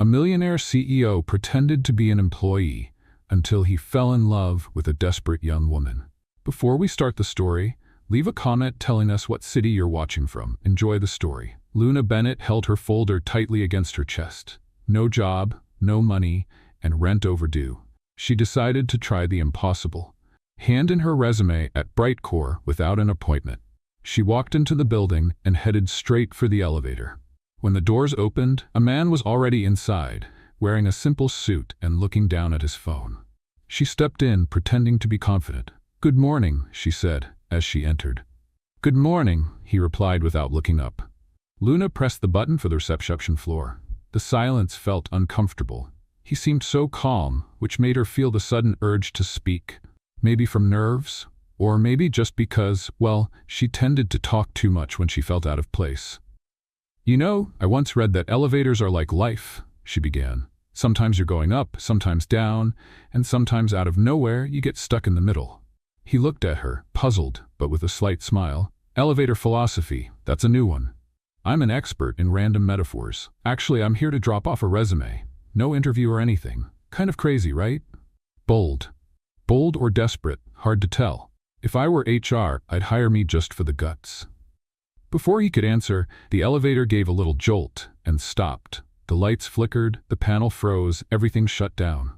A millionaire CEO pretended to be an employee until he fell in love with a desperate young woman. Before we start the story, leave a comment telling us what city you're watching from. Enjoy the story. Luna Bennett held her folder tightly against her chest. No job, no money, and rent overdue. She decided to try the impossible. Hand in her resume at Brightcore without an appointment. She walked into the building and headed straight for the elevator. When the doors opened, a man was already inside, wearing a simple suit and looking down at his phone. She stepped in, pretending to be confident. "Good morning," she said, as she entered. "Good morning," he replied without looking up. Luna pressed the button for the reception floor. The silence felt uncomfortable. He seemed so calm, which made her feel the sudden urge to speak. Maybe from nerves, or maybe just because, well, she tended to talk too much when she felt out of place. "You know, I once read that elevators are like life," she began. "Sometimes you're going up, sometimes down, and sometimes out of nowhere you get stuck in the middle." He looked at her, puzzled, but with a slight smile. "Elevator philosophy, that's a new one. I'm an expert in random metaphors. Actually, I'm here to drop off a resume. No interview or anything. Kind of crazy, right? Bold. Bold or desperate, hard to tell. If I were HR, I'd hire me just for the guts." Before he could answer, the elevator gave a little jolt and stopped. The lights flickered, the panel froze, everything shut down.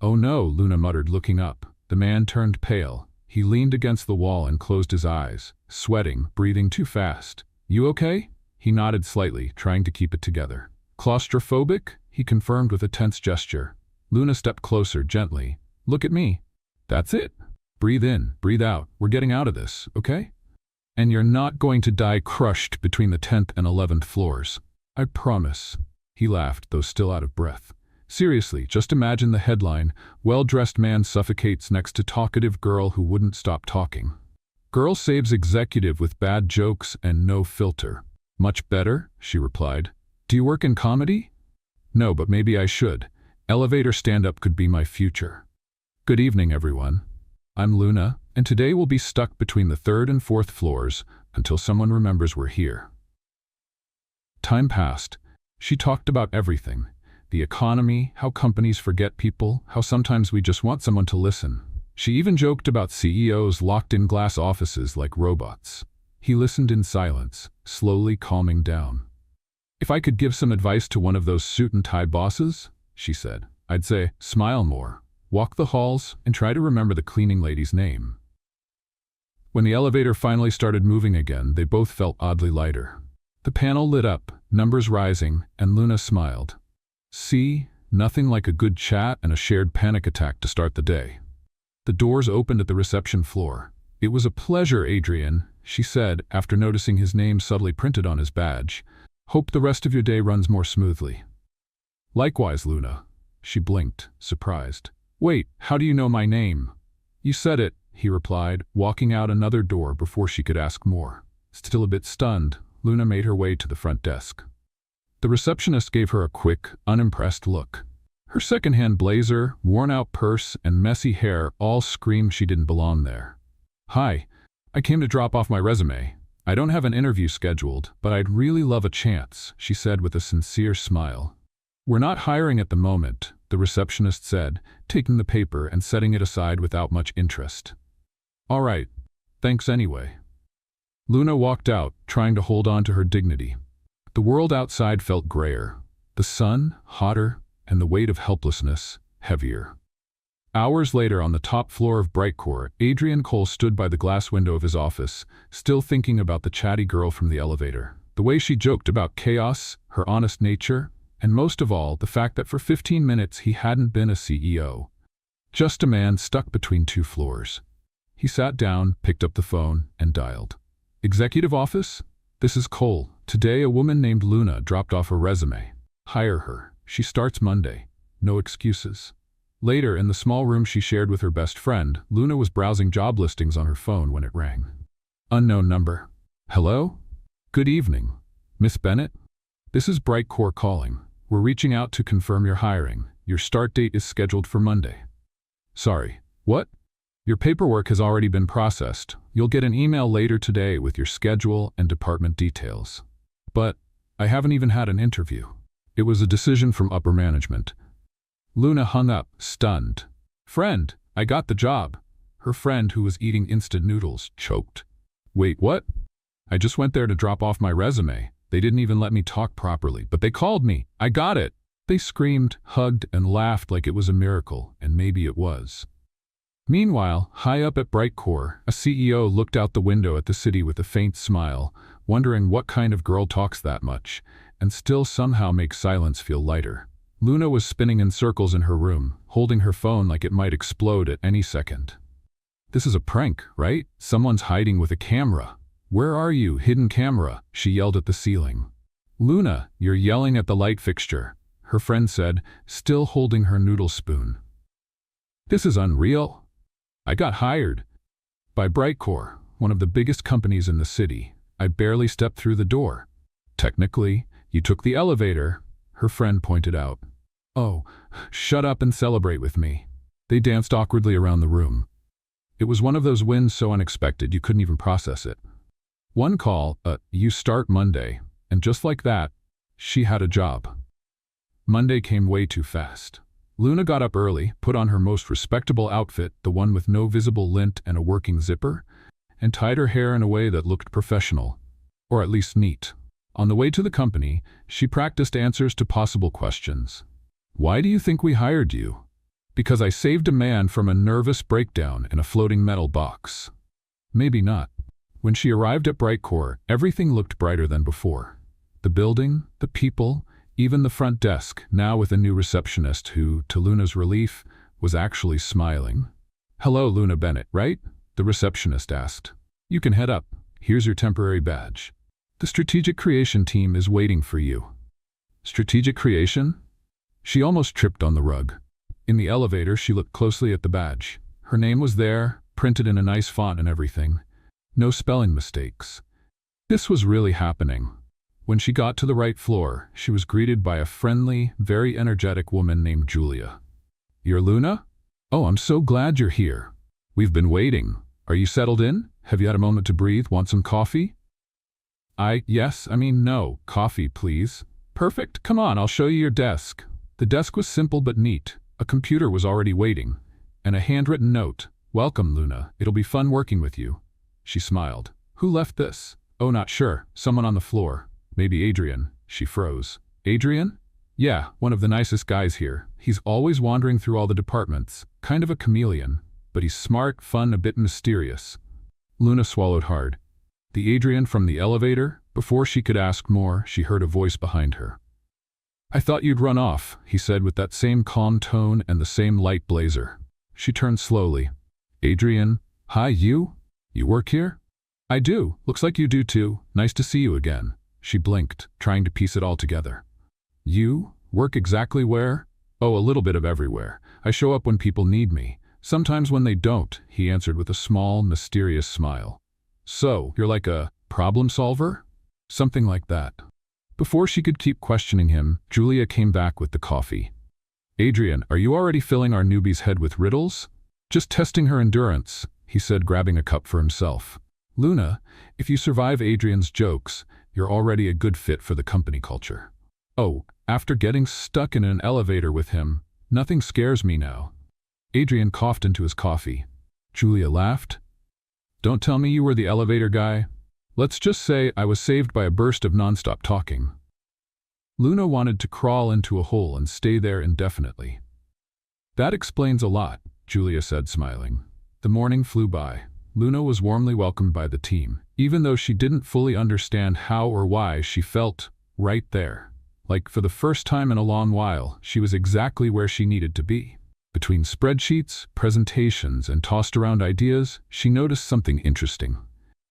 "Oh no," Luna muttered, looking up. The man turned pale. He leaned against the wall and closed his eyes, sweating, breathing too fast. "You okay?" He nodded slightly, trying to keep it together. "Claustrophobic?" he confirmed with a tense gesture. Luna stepped closer, gently. "Look at me. That's it. Breathe in, breathe out. We're getting out of this, okay? And you're not going to die crushed between the 10th and 11th floors. I promise." He laughed, though still out of breath. "Seriously, just imagine the headline, 'Well-dressed man suffocates next to talkative girl who wouldn't stop talking.' Girl saves executive with bad jokes and no filter." "Much better," she replied. "Do you work in comedy?" "No, but maybe I should. Elevator stand-up could be my future." "Good evening, everyone. I'm Luna, and today we'll be stuck between the 3rd and 4th floors until someone remembers we're here." Time passed. She talked about everything. The economy, how companies forget people, how sometimes we just want someone to listen. She even joked about CEOs locked in glass offices like robots. He listened in silence, slowly calming down. "If I could give some advice to one of those suit-and-tie bosses," she said, "I'd say, smile more. Walk the halls, and try to remember the cleaning lady's name." When the elevator finally started moving again, they both felt oddly lighter. The panel lit up, numbers rising, and Luna smiled. See, nothing like a good chat and a shared panic attack to start the day. The doors opened at the reception floor. "It was a pleasure, Adrian," she said, after noticing his name subtly printed on his badge. "Hope the rest of your day runs more smoothly." "Likewise, Luna." She blinked, surprised. "Wait, how do you know my name?" "You said it," he replied, walking out another door before she could ask more. Still a bit stunned, Luna made her way to the front desk. The receptionist gave her a quick, unimpressed look. Her second-hand blazer, worn-out purse, and messy hair all screamed she didn't belong there. "Hi, I came to drop off my resume. I don't have an interview scheduled, but I'd really love a chance," she said with a sincere smile. "We're not hiring at the moment," the receptionist said, taking the paper and setting it aside without much interest. "All right, thanks anyway." Luna walked out, trying to hold on to her dignity. The world outside felt grayer. The sun, hotter, and the weight of helplessness, heavier. Hours later, on the top floor of Brightcore, Adrian Cole stood by the glass window of his office, still thinking about the chatty girl from the elevator. The way she joked about chaos, her honest nature, and most of all, the fact that for 15 minutes he hadn't been a CEO. Just a man stuck between 2 floors. He sat down, picked up the phone, and dialed. "Executive office? This is Cole. Today a woman named Luna dropped off a resume. Hire her. She starts Monday. No excuses." Later, in the small room she shared with her best friend, Luna was browsing job listings on her phone when it rang. Unknown number. "Hello? Good evening. Miss Bennett? This is Brightcore calling. We're reaching out to confirm your hiring. Your start date is scheduled for Monday." "Sorry, what?" "Your paperwork has already been processed. You'll get an email later today with your schedule and department details." "But I haven't even had an interview." It was a decision from upper management. Luna hung up, stunned. "Friend, I got the job." Her friend, who was eating instant noodles, choked. "Wait, what?" "I just went there to drop off my resume. They didn't even let me talk properly, but they called me. I got it." They screamed, hugged, and laughed like it was a miracle, and maybe it was. Meanwhile, high up at Brightcore, a CEO looked out the window at the city with a faint smile, wondering what kind of girl talks that much, and still somehow makes silence feel lighter. Luna was spinning in circles in her room, holding her phone like it might explode at any second. "This is a prank, right? Someone's hiding with a camera. Where are you, hidden camera?" she yelled at the ceiling. "Luna, you're yelling at the light fixture," her friend said, still holding her noodle spoon. "This is unreal. I got hired by Brightcore, one of the biggest companies in the city. I barely stepped through the door." "Technically, you took the elevator," her friend pointed out. "Oh, shut up and celebrate with me." They danced awkwardly around the room. It was one of those wins so unexpected you couldn't even process it. One call, "You start Monday," and just like that, she had a job. Monday came way too fast. Luna got up early, put on her most respectable outfit, the one with no visible lint and a working zipper, and tied her hair in a way that looked professional, or at least neat. On the way to the company, she practiced answers to possible questions. "Why do you think we hired you?" "Because I saved a man from a nervous breakdown in a floating metal box." Maybe not. When she arrived at Brightcore, everything looked brighter than before. The building, the people, even the front desk, now with a new receptionist who, to Luna's relief, was actually smiling. "Hello, Luna Bennett, right?" the receptionist asked. "You can head up. Here's your temporary badge. The strategic creation team is waiting for you." Strategic creation? She almost tripped on the rug. In the elevator, she looked closely at the badge. Her name was there, printed in a nice font and everything. No spelling mistakes. This was really happening. When she got to the right floor, she was greeted by a friendly, very energetic woman named Julia. "You're Luna? Oh, I'm so glad you're here. We've been waiting. Are you settled in? Have you had a moment to breathe? Want some coffee?" No. Coffee, please." "Perfect. Come on, I'll show you your desk." The desk was simple but neat. A computer was already waiting, and a handwritten note. "Welcome, Luna. It'll be fun working with you." She smiled. "Who left this?" "Oh, not sure. Someone on the floor. Maybe Adrian." She froze. "Adrian?" "Yeah, one of the nicest guys here. He's always wandering through all the departments. Kind of a chameleon. But he's smart, fun, a bit mysterious." Luna swallowed hard. The Adrian from the elevator? Before she could ask more, she heard a voice behind her. "I thought you'd run off," he said with that same calm tone and the same light blazer. She turned slowly. "Adrian? Hi, you? You work here?" "I do. Looks like you do too. Nice to see you again." She blinked, trying to piece it all together. "You? Work exactly where?" "Oh, a little bit of everywhere. I show up when people need me. Sometimes when they don't," he answered with a small, mysterious smile. "So, you're like a problem solver?" "Something like that." Before she could keep questioning him, Julia came back with the coffee. "Adrian, are you already filling our newbie's head with riddles?" "Just testing her endurance," he said, grabbing a cup for himself. "Luna, if you survive Adrian's jokes, you're already a good fit for the company culture." "Oh, after getting stuck in an elevator with him, nothing scares me now." Adrian coughed into his coffee. Julia laughed. "Don't tell me you were the elevator guy. Let's just say I was saved by a burst of nonstop talking." Luna wanted to crawl into a hole and stay there indefinitely. "That explains a lot," Julia said, smiling. The morning flew by. Luna was warmly welcomed by the team, even though she didn't fully understand how or why. She felt right there. Like for the first time in a long while, she was exactly where she needed to be. Between spreadsheets, presentations, and tossed around ideas, she noticed something interesting.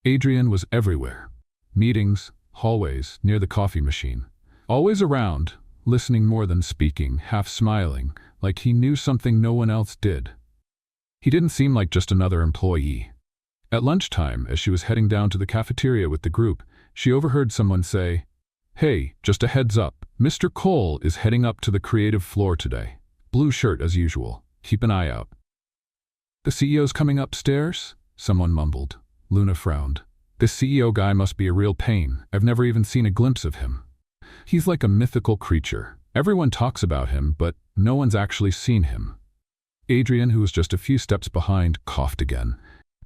Adrian was everywhere. Meetings, hallways, near the coffee machine. Always around, listening more than speaking, half smiling, like he knew something no one else did. He didn't seem like just another employee. At lunchtime, as she was heading down to the cafeteria with the group, she overheard someone say, "Hey, just a heads up, Mr. Cole is heading up to the creative floor today. Blue shirt as usual. Keep an eye out." "The CEO's coming upstairs?" someone mumbled. Luna frowned. "This CEO guy must be a real pain. I've never even seen a glimpse of him. He's like a mythical creature. Everyone talks about him, but no one's actually seen him. Adrian, who was just a few steps behind, coughed again,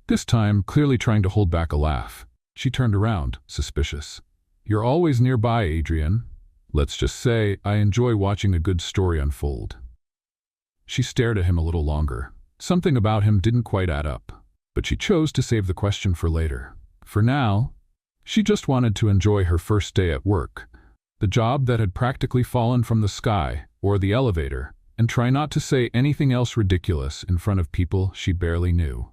this time clearly trying to hold back a laugh. She turned around, suspicious. You're always nearby, Adrian. Let's just say I enjoy watching a good story unfold. She stared at him a little longer. Something about him didn't quite add up, but she chose to save the question for later. For now, she just wanted to enjoy her first day at work, the job that had practically fallen from the sky or the elevator, and try not to say anything else ridiculous in front of people she barely knew,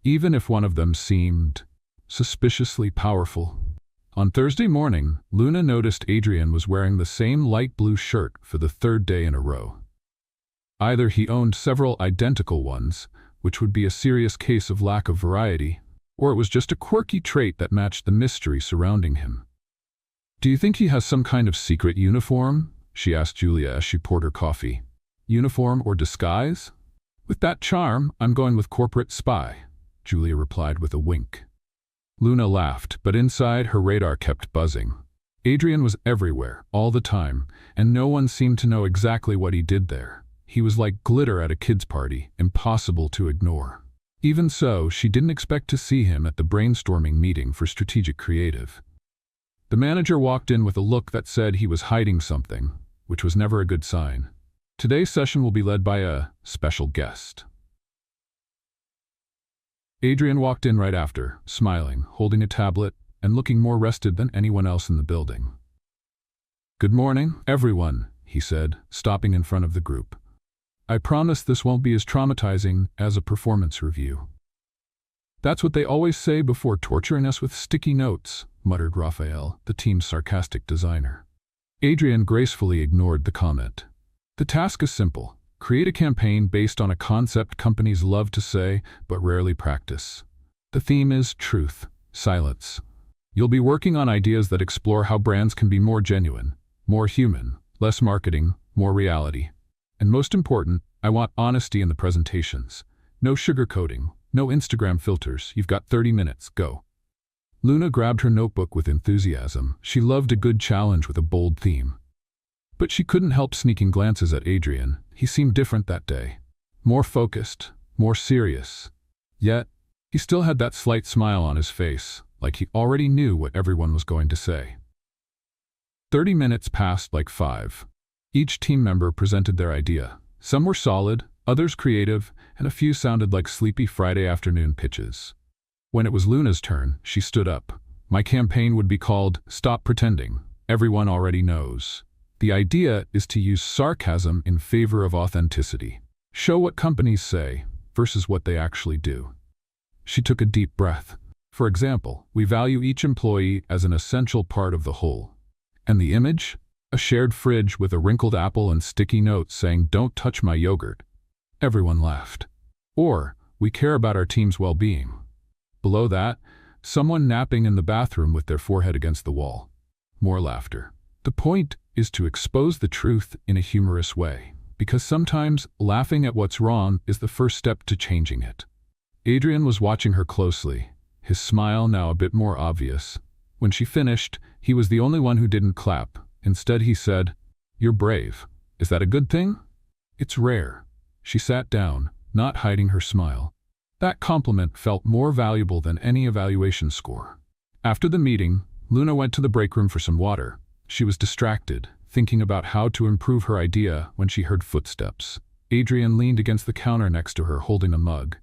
even if one of them seemed suspiciously powerful. On Thursday morning, Luna noticed Adrian was wearing the same light blue shirt for the third day in a row. Either he owned several identical ones, which would be a serious case of lack of variety, or it was just a quirky trait that matched the mystery surrounding him. Do you think he has some kind of secret uniform? She asked Julia as she poured her coffee. Uniform or disguise? With that charm, I'm going with corporate spy, Julia replied with a wink. Luna laughed, but inside her radar kept buzzing. Adrian was everywhere, all the time, and no one seemed to know exactly what he did there. He was like glitter at a kid's party, impossible to ignore. Even so, she didn't expect to see him at the brainstorming meeting for Strategic Creative. The manager walked in with a look that said he was hiding something, which was never a good sign. Today's session will be led by a special guest. Adrian walked in right after, smiling, holding a tablet, and looking more rested than anyone else in the building. Good morning, everyone, he said, stopping in front of the group. I promise this won't be as traumatizing as a performance review. That's what they always say before torturing us with sticky notes, muttered Raphael, the team's sarcastic designer. Adrian gracefully ignored the comment. The task is simple. Create a campaign based on a concept companies love to say but rarely practice. The theme is truth, silence. You'll be working on ideas that explore how brands can be more genuine, more human, less marketing, more reality. And most important, I want honesty in the presentations. No sugarcoating, no Instagram filters. You've got 30 minutes, go. Luna grabbed her notebook with enthusiasm. She loved a good challenge with a bold theme. But she couldn't help sneaking glances at Adrian. He seemed different that day. More focused, more serious. Yet, he still had that slight smile on his face, like he already knew what everyone was going to say. 30 minutes passed like 5. Each team member presented their idea. Some were solid, others creative, and a few sounded like sleepy Friday afternoon pitches. When it was Luna's turn, she stood up. My campaign would be called Stop Pretending. Everyone already knows. The idea is to use sarcasm in favor of authenticity. Show what companies say versus what they actually do. She took a deep breath. For example, we value each employee as an essential part of the whole. And the image? A shared fridge with a wrinkled apple and sticky notes saying, "Don't touch my yogurt." Everyone laughed. Or, we care about our team's well-being. Below that, someone napping in the bathroom with their forehead against the wall. More laughter. The point is to expose the truth in a humorous way, because sometimes laughing at what's wrong is the first step to changing it. Adrian was watching her closely, his smile now a bit more obvious. When she finished, he was the only one who didn't clap. Instead, he said, "You're brave. Is that a good thing?" "It's rare." She sat down, not hiding her smile. That compliment felt more valuable than any evaluation score. After the meeting, Luna went to the break room for some water. She was distracted, thinking about how to improve her idea when she heard footsteps. Adrian leaned against the counter next to her, holding a mug.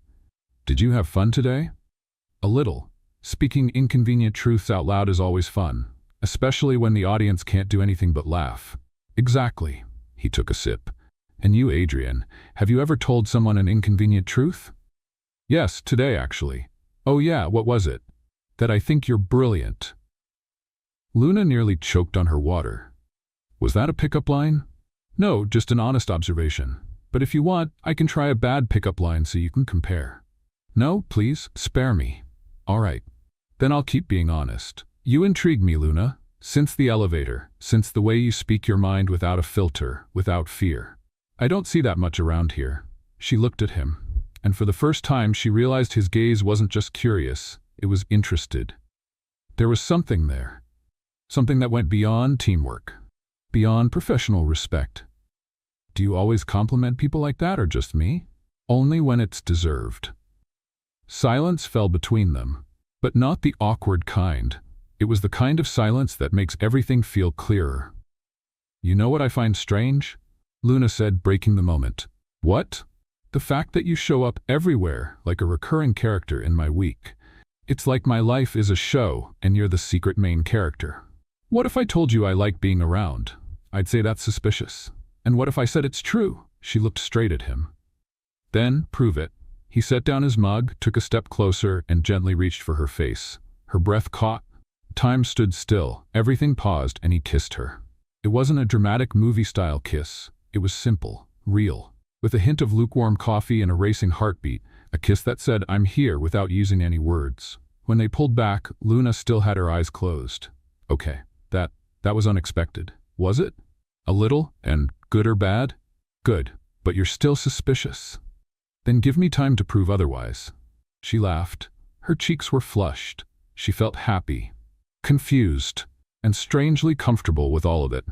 "Did you have fun today?" "A little. Speaking inconvenient truths out loud is always fun, especially when the audience can't do anything but laugh." "Exactly." He took a sip. "And you, Adrian, have you ever told someone an inconvenient truth?" "Yes, today actually." "Oh yeah, what was it?" "That I think you're brilliant." Luna nearly choked on her water. "Was that a pickup line?" "No, just an honest observation. But if you want, I can try a bad pickup line so you can compare." "No, please, spare me." "All right. Then I'll keep being honest. You intrigue me, Luna. Since the elevator, since the way you speak your mind without a filter, without fear. I don't see that much around here." She looked at him, and for the first time she realized his gaze wasn't just curious, it was interested. There was something there. Something that went beyond teamwork. beyond professional respect. Do you always compliment people like that, or just me? Only when it's deserved. Silence fell between them, but not the awkward kind. It was the kind of silence that makes everything feel clearer. You know what I find strange? Luna said, breaking the moment. What? The fact that you show up everywhere like a recurring character in my week. It's like my life is a show and you're the secret main character. What if I told you I like being around? I'd say that's suspicious. And what if I said it's true? She looked straight at him. Then, prove it. He set down his mug, took a step closer, and gently reached for her face. Her breath caught. Time stood still. Everything paused, and he kissed her. It wasn't a dramatic movie-style kiss. It was simple, real, with a hint of lukewarm coffee and a racing heartbeat, a kiss that said, "I'm here," without using any words. When they pulled back, Luna still had her eyes closed. Okay, that was unexpected. Was it? A little, and good or bad? Good, but you're still suspicious. Then give me time to prove otherwise. She laughed. Her cheeks were flushed. She felt happy, confused, and strangely comfortable with all of it.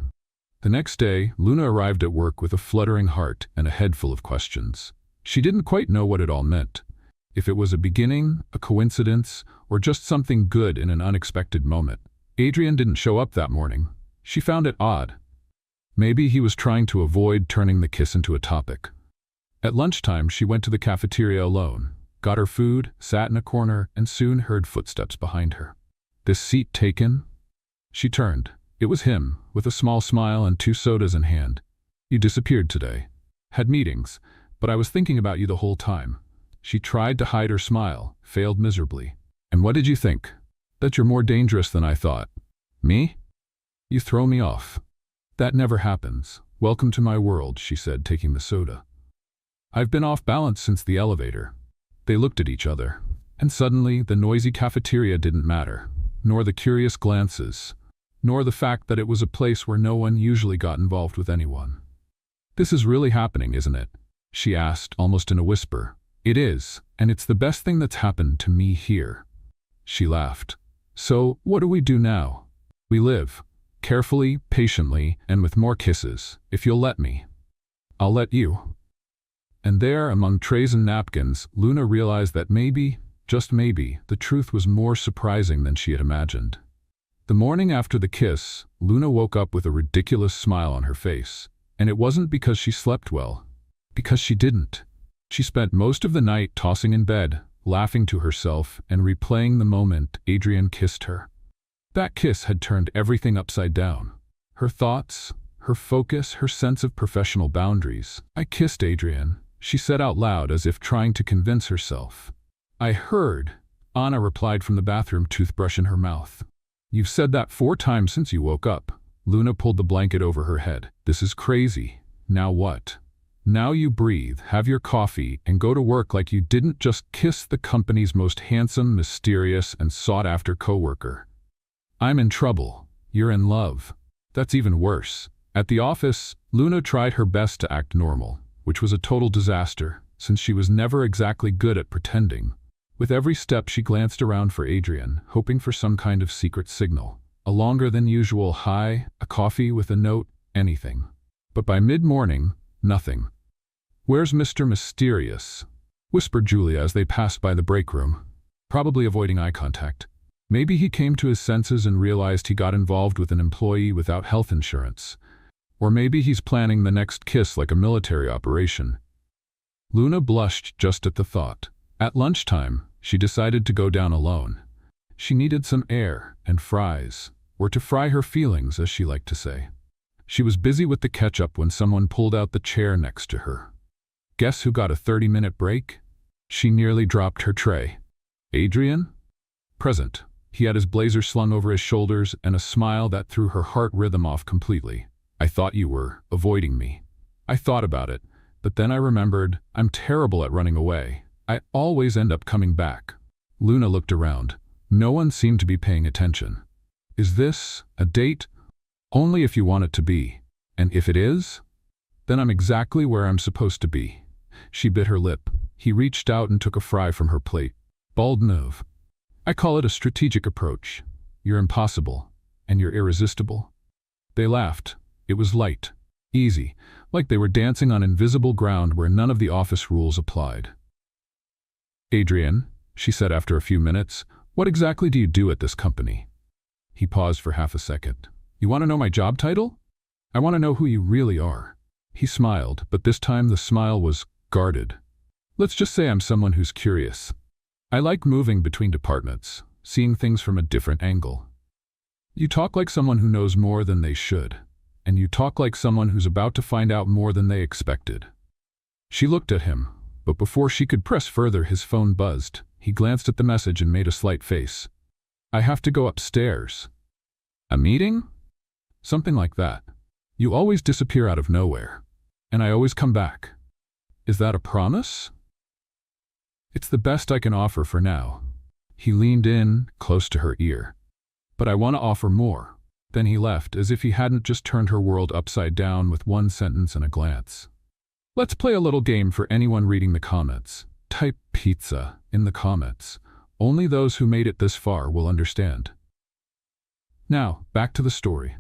The next day, Luna arrived at work with a fluttering heart and a head full of questions. She didn't quite know what it all meant. If it was a beginning, a coincidence, or just something good in an unexpected moment. Adrian didn't show up that morning. She found it odd. Maybe he was trying to avoid turning the kiss into a topic. At lunchtime, she went to the cafeteria alone, got her food, sat in a corner, and soon heard footsteps behind her. This seat taken? She turned. It was him, with a small smile and 2 sodas in hand. You disappeared today. Had meetings, but I was thinking about you the whole time. She tried to hide her smile, failed miserably. And what did you think? That you're more dangerous than I thought. Me? You throw me off. That never happens. Welcome to my world, she said, taking the soda. I've been off balance since the elevator. They looked at each other, and suddenly the noisy cafeteria didn't matter, nor the curious glances, nor the fact that it was a place where no one usually got involved with anyone. This is really happening, isn't it? She asked, almost in a whisper. It is, and it's the best thing that's happened to me here. She laughed. So, what do we do now? We live. Carefully, patiently, and with more kisses, if you'll let me. I'll let you. And there, among trays and napkins, Luna realized that maybe, just maybe, the truth was more surprising than she had imagined. The morning after the kiss, Luna woke up with a ridiculous smile on her face. And it wasn't because she slept well. Because she didn't. She spent most of the night tossing in bed, laughing to herself, and replaying the moment Adrian kissed her. That kiss had turned everything upside down. Her thoughts, her focus, her sense of professional boundaries. I kissed Adrian, she said out loud as if trying to convince herself. I heard, Anna replied from the bathroom, toothbrush in her mouth. You've said that 4 times since you woke up. Luna pulled the blanket over her head. This is crazy. Now what? Now you breathe, have your coffee, and go to work like you didn't just kiss the company's most handsome, mysterious, and sought-after coworker. I'm in trouble. You're in love. That's even worse. At the office, Luna tried her best to act normal, which was a total disaster, since she was never exactly good at pretending. With every step she glanced around for Adrian, hoping for some kind of secret signal. A longer than usual hi, a coffee with a note, anything. But by mid-morning, nothing. Where's Mr. Mysterious? Whispered Julia as they passed by the break room, probably avoiding eye contact. Maybe he came to his senses and realized he got involved with an employee without health insurance. Or maybe he's planning the next kiss like a military operation. Luna blushed just at the thought. At lunchtime, she decided to go down alone. She needed some air and fries, or to fry her feelings, as she liked to say. She was busy with the ketchup when someone pulled out the chair next to her. Guess who got a 30-minute break? She nearly dropped her tray. Adrian? Present. He had his blazer slung over his shoulders and a smile that threw her heart rhythm off completely. I thought you were avoiding me. I thought about it, but then I remembered I'm terrible at running away. I always end up coming back. Luna looked around. No one seemed to be paying attention. Is this a date? Only if you want it to be. And if it is, then I'm exactly where I'm supposed to be. She bit her lip. He reached out and took a fry from her plate. Bold move. I call it a strategic approach. You're impossible, and you're irresistible. They laughed, It was light, easy, like they were dancing on invisible ground where none of the office rules applied. "Adrian," she said after a few minutes, "what exactly do you do at this company?" He paused for half a second. "You want to know my job title? I want to know who you really are." He smiled, but this time the smile was guarded. "Let's just say I'm someone who's curious. I like moving between departments, seeing things from a different angle. You talk like someone who knows more than they should, and you talk like someone who's about to find out more than they expected." She looked at him, but before she could press further, his phone buzzed. He glanced at the message and made a slight face. "I have to go upstairs." "A meeting?" "Something like that. You always disappear out of nowhere, and I always come back. Is that a promise?" "It's the best I can offer for now." He leaned in, close to her ear. "But I want to offer more." Then he left, as if he hadn't just turned her world upside down with one sentence and a glance. Let's play a little game for anyone reading the comments. Type pizza in the comments. Only those who made it this far will understand. Now, back to the story.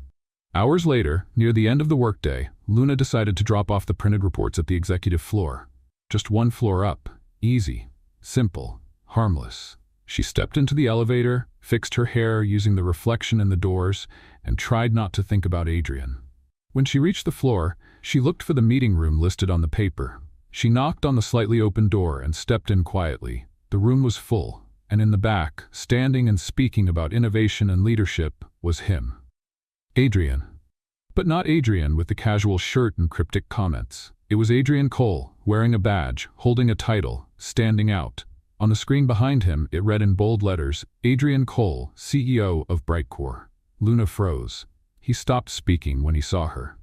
Hours later, near the end of the workday, Luna decided to drop off the printed reports at the executive floor. Just one floor up. Easy. Simple. Harmless. She stepped into the elevator, fixed her hair using the reflection in the doors, and tried not to think about Adrian. When she reached the floor, she looked for the meeting room listed on the paper. She knocked on the slightly open door and stepped in quietly. The room was full, and in the back, standing and speaking about innovation and leadership, was him. Adrian. But not Adrian with the casual shirt and cryptic comments. It was Adrian Cole, wearing a badge, holding a title, standing out. On the screen behind him, it read in bold letters, Adrian Cole, CEO of Brightcore. Luna froze. He stopped speaking when he saw her.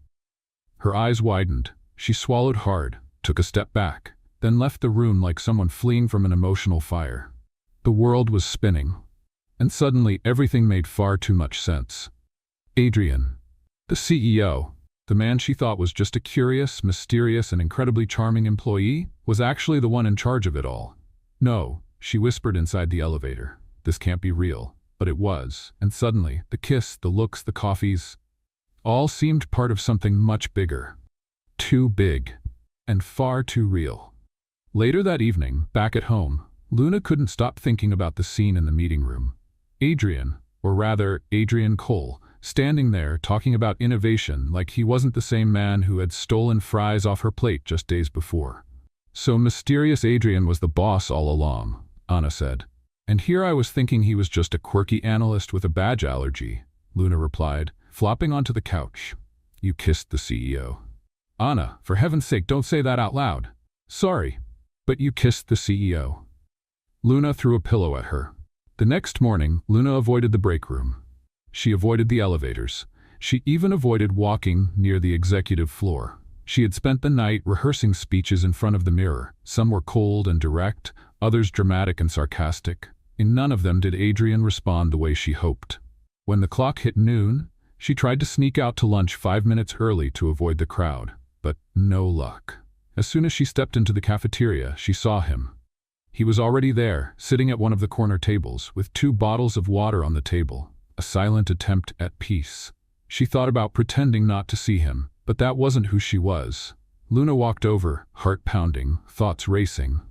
Her eyes widened. She swallowed hard, took a step back, then left the room like someone fleeing from an emotional fire. The world was spinning, and suddenly everything made far too much sense. Adrian, the CEO, the man she thought was just a curious, mysterious, and incredibly charming employee, was actually the one in charge of it all. No, she whispered inside the elevator. This can't be real. But it was, and suddenly, the kiss, the looks, the coffees, all seemed part of something much bigger. Too big, and far too real. Later that evening, back at home, Luna couldn't stop thinking about the scene in the meeting room. Adrian, or rather, Adrian Cole, standing there talking about innovation like he wasn't the same man who had stolen fries off her plate just days before. So mysterious Adrian was the boss all along, Anna said. And here I was thinking he was just a quirky analyst with a badge allergy, Luna replied, flopping onto the couch. You kissed the CEO. Anna, for heaven's sake, don't say that out loud. Sorry, but you kissed the CEO. Luna threw a pillow at her. The next morning, Luna avoided the break room. She avoided the elevators. She even avoided walking near the executive floor. She had spent the night rehearsing speeches in front of the mirror. Some were cold and direct, others dramatic and sarcastic. In none of them did Adrian respond the way she hoped. When the clock hit noon, she tried to sneak out to lunch 5 minutes early to avoid the crowd, but no luck. As soon as she stepped into the cafeteria, she saw him. He was already there, sitting at one of the corner tables, with 2 bottles of water on the table, a silent attempt at peace. She thought about pretending not to see him, but that wasn't who she was. Luna walked over, heart pounding, thoughts racing.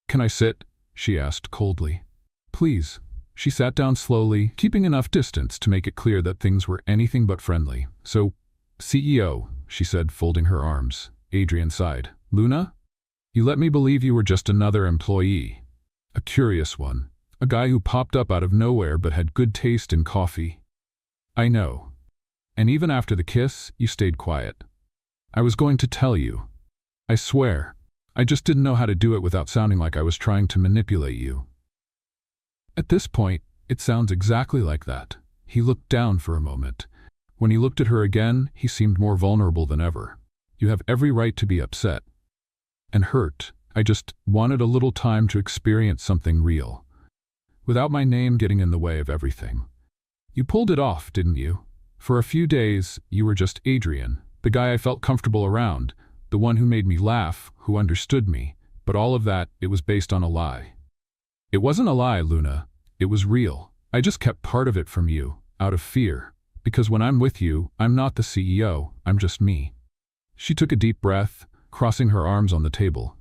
Can I sit? She asked coldly. Please. She sat down slowly, keeping enough distance to make it clear that things were anything but friendly. So, CEO, she said, folding her arms. Adrian sighed. Luna? You let me believe you were just another employee. A curious one. A guy who popped up out of nowhere but had good taste in coffee. I know. And even after the kiss, you stayed quiet. I was going to tell you. I swear. I just didn't know how to do it without sounding like I was trying to manipulate you. At this point, it sounds exactly like that. He looked down for a moment. When he looked at her again, he seemed more vulnerable than ever. You have every right to be upset. And hurt. I just wanted a little time to experience something real. Without my name getting in the way of everything. You pulled it off, didn't you? For a few days, you were just Adrian, the guy I felt comfortable around, the one who made me laugh, who understood me, but all of that, it was based on a lie. It wasn't a lie, Luna. It was real. I just kept part of it from you, out of fear. Because when I'm with you, I'm not the CEO, I'm just me. She took a deep breath, crossing her arms on the table.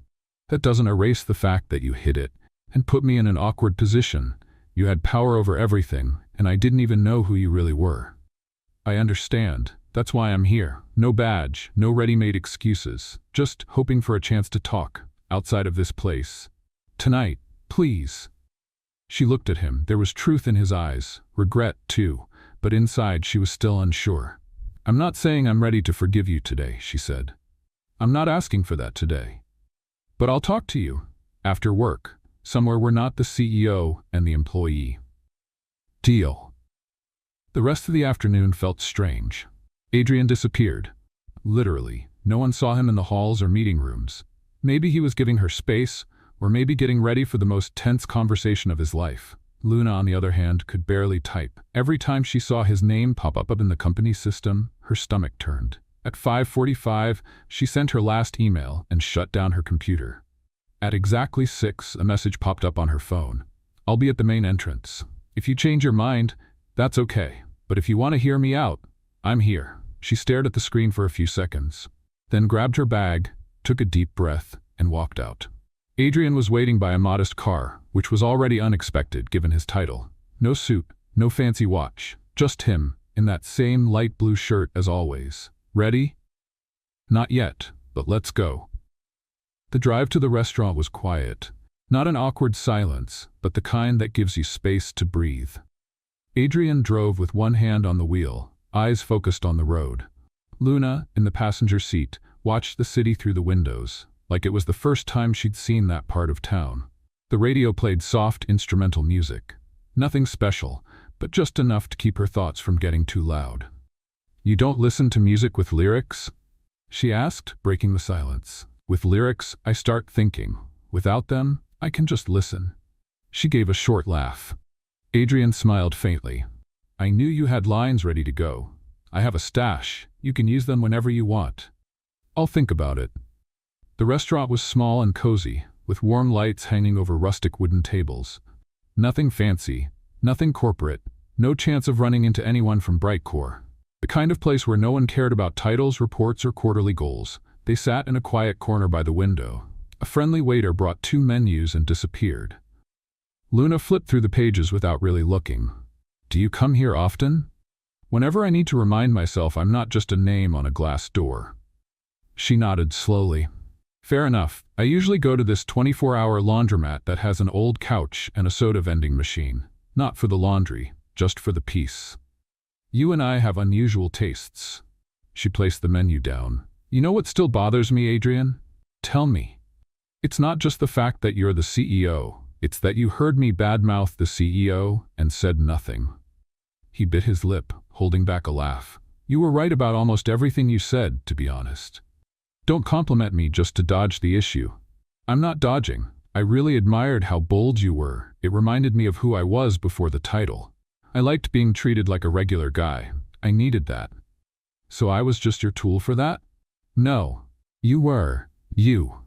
That doesn't erase the fact that you hid it and put me in an awkward position. You had power over everything, and I didn't even know who you really were. I understand. That's why I'm here. No badge, no ready-made excuses. Just hoping for a chance to talk, outside of this place. Tonight, please. She looked at him. There was truth in his eyes, regret too, but inside she was still unsure. I'm not saying I'm ready to forgive you today, she said. I'm not asking for that today. But I'll talk to you, after work, somewhere we're not the CEO and the employee. Deal. The rest of the afternoon felt strange. Adrian disappeared. Literally, no one saw him in the halls or meeting rooms. Maybe he was giving her space, or maybe getting ready for the most tense conversation of his life. Luna, on the other hand, could barely type. Every time she saw his name pop up in the company system, her stomach turned. At 5:45, she sent her last email and shut down her computer. At exactly 6, a message popped up on her phone. I'll be at the main entrance. If you change your mind, that's okay. But if you want to hear me out, I'm here. She stared at the screen for a few seconds, then grabbed her bag, took a deep breath, and walked out. Adrian was waiting by a modest car, which was already unexpected given his title. No suit, no fancy watch, just him, in that same light blue shirt as always. Ready? Not yet, but let's go. The drive to the restaurant was quiet. Not an awkward silence, but the kind that gives you space to breathe. Adrian drove with one hand on the wheel, eyes focused on the road. Luna, in the passenger seat, watched the city through the windows, like it was the first time she'd seen that part of town. The radio played soft instrumental music. Nothing special, but just enough to keep her thoughts from getting too loud. You don't listen to music with lyrics? She asked, breaking the silence. With lyrics, I start thinking. Without them, I can just listen. She gave a short laugh. Adrian smiled faintly. I knew you had lines ready to go. I have a stash. You can use them whenever you want. I'll think about it. The restaurant was small and cozy, with warm lights hanging over rustic wooden tables. Nothing fancy, nothing corporate, no chance of running into anyone from Brightcore. The kind of place where no one cared about titles, reports, or quarterly goals. They sat in a quiet corner by the window. A friendly waiter brought 2 menus and disappeared. Luna flipped through the pages without really looking. Do you come here often? Whenever I need to remind myself I'm not just a name on a glass door. She nodded slowly. Fair enough. I usually go to this 24-hour laundromat that has an old couch and a soda vending machine. Not for the laundry, just for the peace. You and I have unusual tastes. She placed the menu down. You know what still bothers me, Adrian? Tell me. It's not just the fact that you're the CEO. It's that you heard me badmouth the CEO and said nothing. He bit his lip, holding back a laugh. You were right about almost everything you said, to be honest. Don't compliment me just to dodge the issue. I'm not dodging. I really admired how bold you were. It reminded me of who I was before the title. I liked being treated like a regular guy. I needed that. So I was just your tool for that? No. You were. You.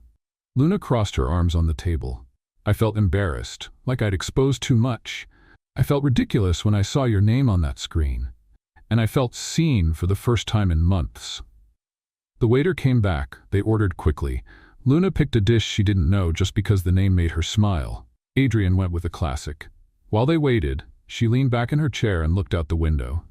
Luna crossed her arms on the table. I felt embarrassed, like I'd exposed too much. I felt ridiculous when I saw your name on that screen. And I felt seen for the first time in months. The waiter came back. They ordered quickly. Luna picked a dish she didn't know just because the name made her smile. Adrian went with a classic. While they waited, she leaned back in her chair and looked out the window.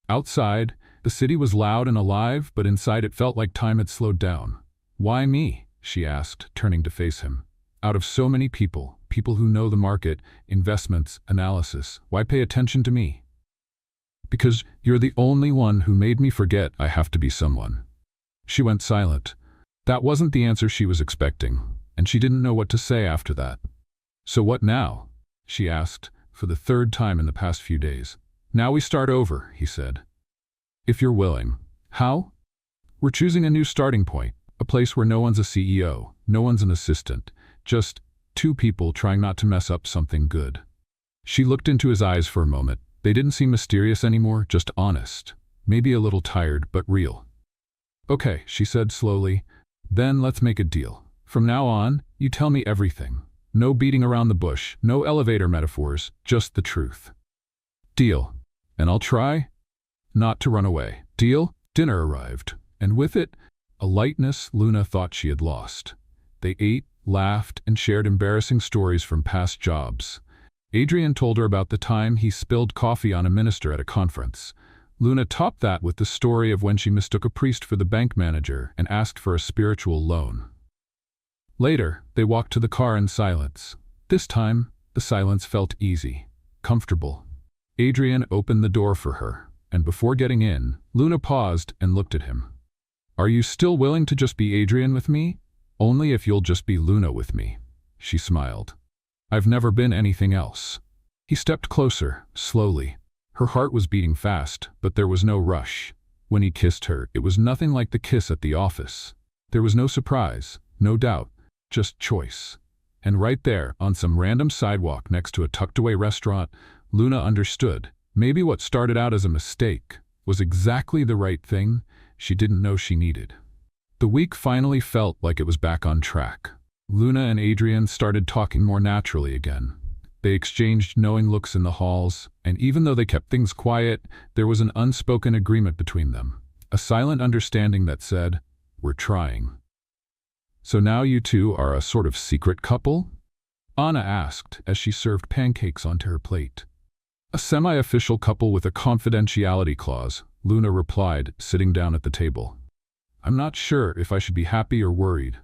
Outside, the city was loud and alive, but inside it felt like time had slowed down. Why me? She asked, turning to face him. Out of so many people, people who know the market, investments, analysis, why pay attention to me? Because you're the only one who made me forget I have to be someone. She went silent. That wasn't the answer she was expecting, and she didn't know what to say after that. So what now? She asked, for the 3rd time in the past few days. Now we start over, he said. If you're willing. How? We're choosing a new starting point, a place where no one's a CEO, no one's an assistant, just 2 people trying not to mess up something good. She looked into his eyes for a moment. They didn't seem mysterious anymore, just honest. Maybe a little tired, but real. Okay, she said slowly. Then let's make a deal. From now on, you tell me everything. No beating around the bush, no elevator metaphors, just the truth. Deal. And I'll try? not to run away. Deal? Dinner arrived, and with it, a lightness Luna thought she had lost. They ate, laughed, and shared embarrassing stories from past jobs. Adrian told her about the time he spilled coffee on a minister at a conference. Luna topped that with the story of when she mistook a priest for the bank manager and asked for a spiritual loan. Later, they walked to the car in silence. This time, the silence felt easy, comfortable. Adrian opened the door for her, and before getting in, Luna paused and looked at him. "Are you still willing to just be Adrian with me? Only if you'll just be Luna with me," she smiled. "I've never been anything else." He stepped closer, slowly. Her heart was beating fast, but there was no rush. When he kissed her, it was nothing like the kiss at the office. There was no surprise, no doubt, just choice. And right there, on some random sidewalk next to a tucked-away restaurant, Luna understood. Maybe what started out as a mistake was exactly the right thing she didn't know she needed. The week finally felt like it was back on track. Luna and Adrian started talking more naturally again. They exchanged knowing looks in the halls, and even though they kept things quiet, there was an unspoken agreement between them. A silent understanding that said, "We're trying." "So now you two are a sort of secret couple?" Anna asked as she served pancakes onto her plate. "A semi-official couple with a confidentiality clause," Luna replied, sitting down at the table. "I'm not sure if I should be happy or worried."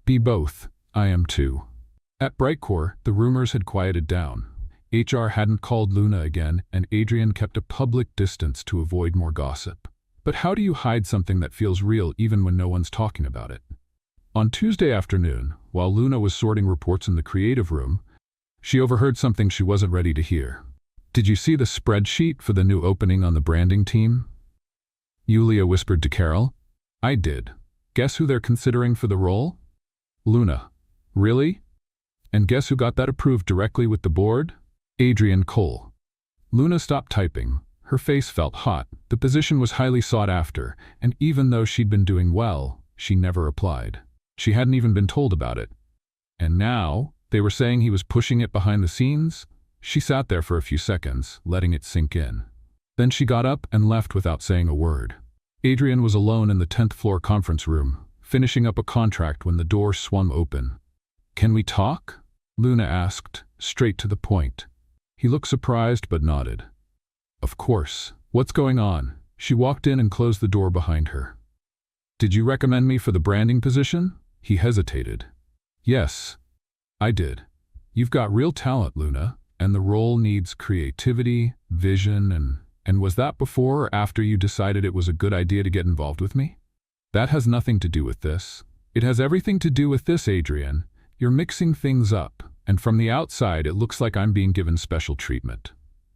"Be both. I am too." At Brightcore, the rumors had quieted down. HR hadn't called Luna again, and Adrian kept a public distance to avoid more gossip. But how do you hide something that feels real even when no one's talking about it? On Tuesday afternoon, while Luna was sorting reports in the creative room, she overheard something she wasn't ready to hear. "Did you see the spreadsheet for the new opening on the branding team?" Yulia whispered to Carol. "I did. Guess who they're considering for the role?" Luna. "Really? And guess who got that approved directly with the board?" Adrian Cole. Luna stopped typing. Her face felt hot. The position was highly sought after, and even though she'd been doing well, she never applied. She hadn't even been told about it. And now, they were saying he was pushing it behind the scenes? She sat there for a few seconds, letting it sink in. Then she got up and left without saying a word. Adrian was alone in the 10th floor conference room, finishing up a contract when the door swung open. "Can we talk?" Luna asked, straight to the point. He looked surprised but nodded. "Of course. What's going on?" She walked in and closed the door behind her. "Did you recommend me for the branding position?" He hesitated. "Yes, I did. You've got real talent, Luna, and the role needs creativity, vision, and was that before or after you decided it was a good idea to get involved with me?" "That has nothing to do with this." "It has everything to do with this, Adrian. You're mixing things up, and from the outside it looks like I'm being given special treatment.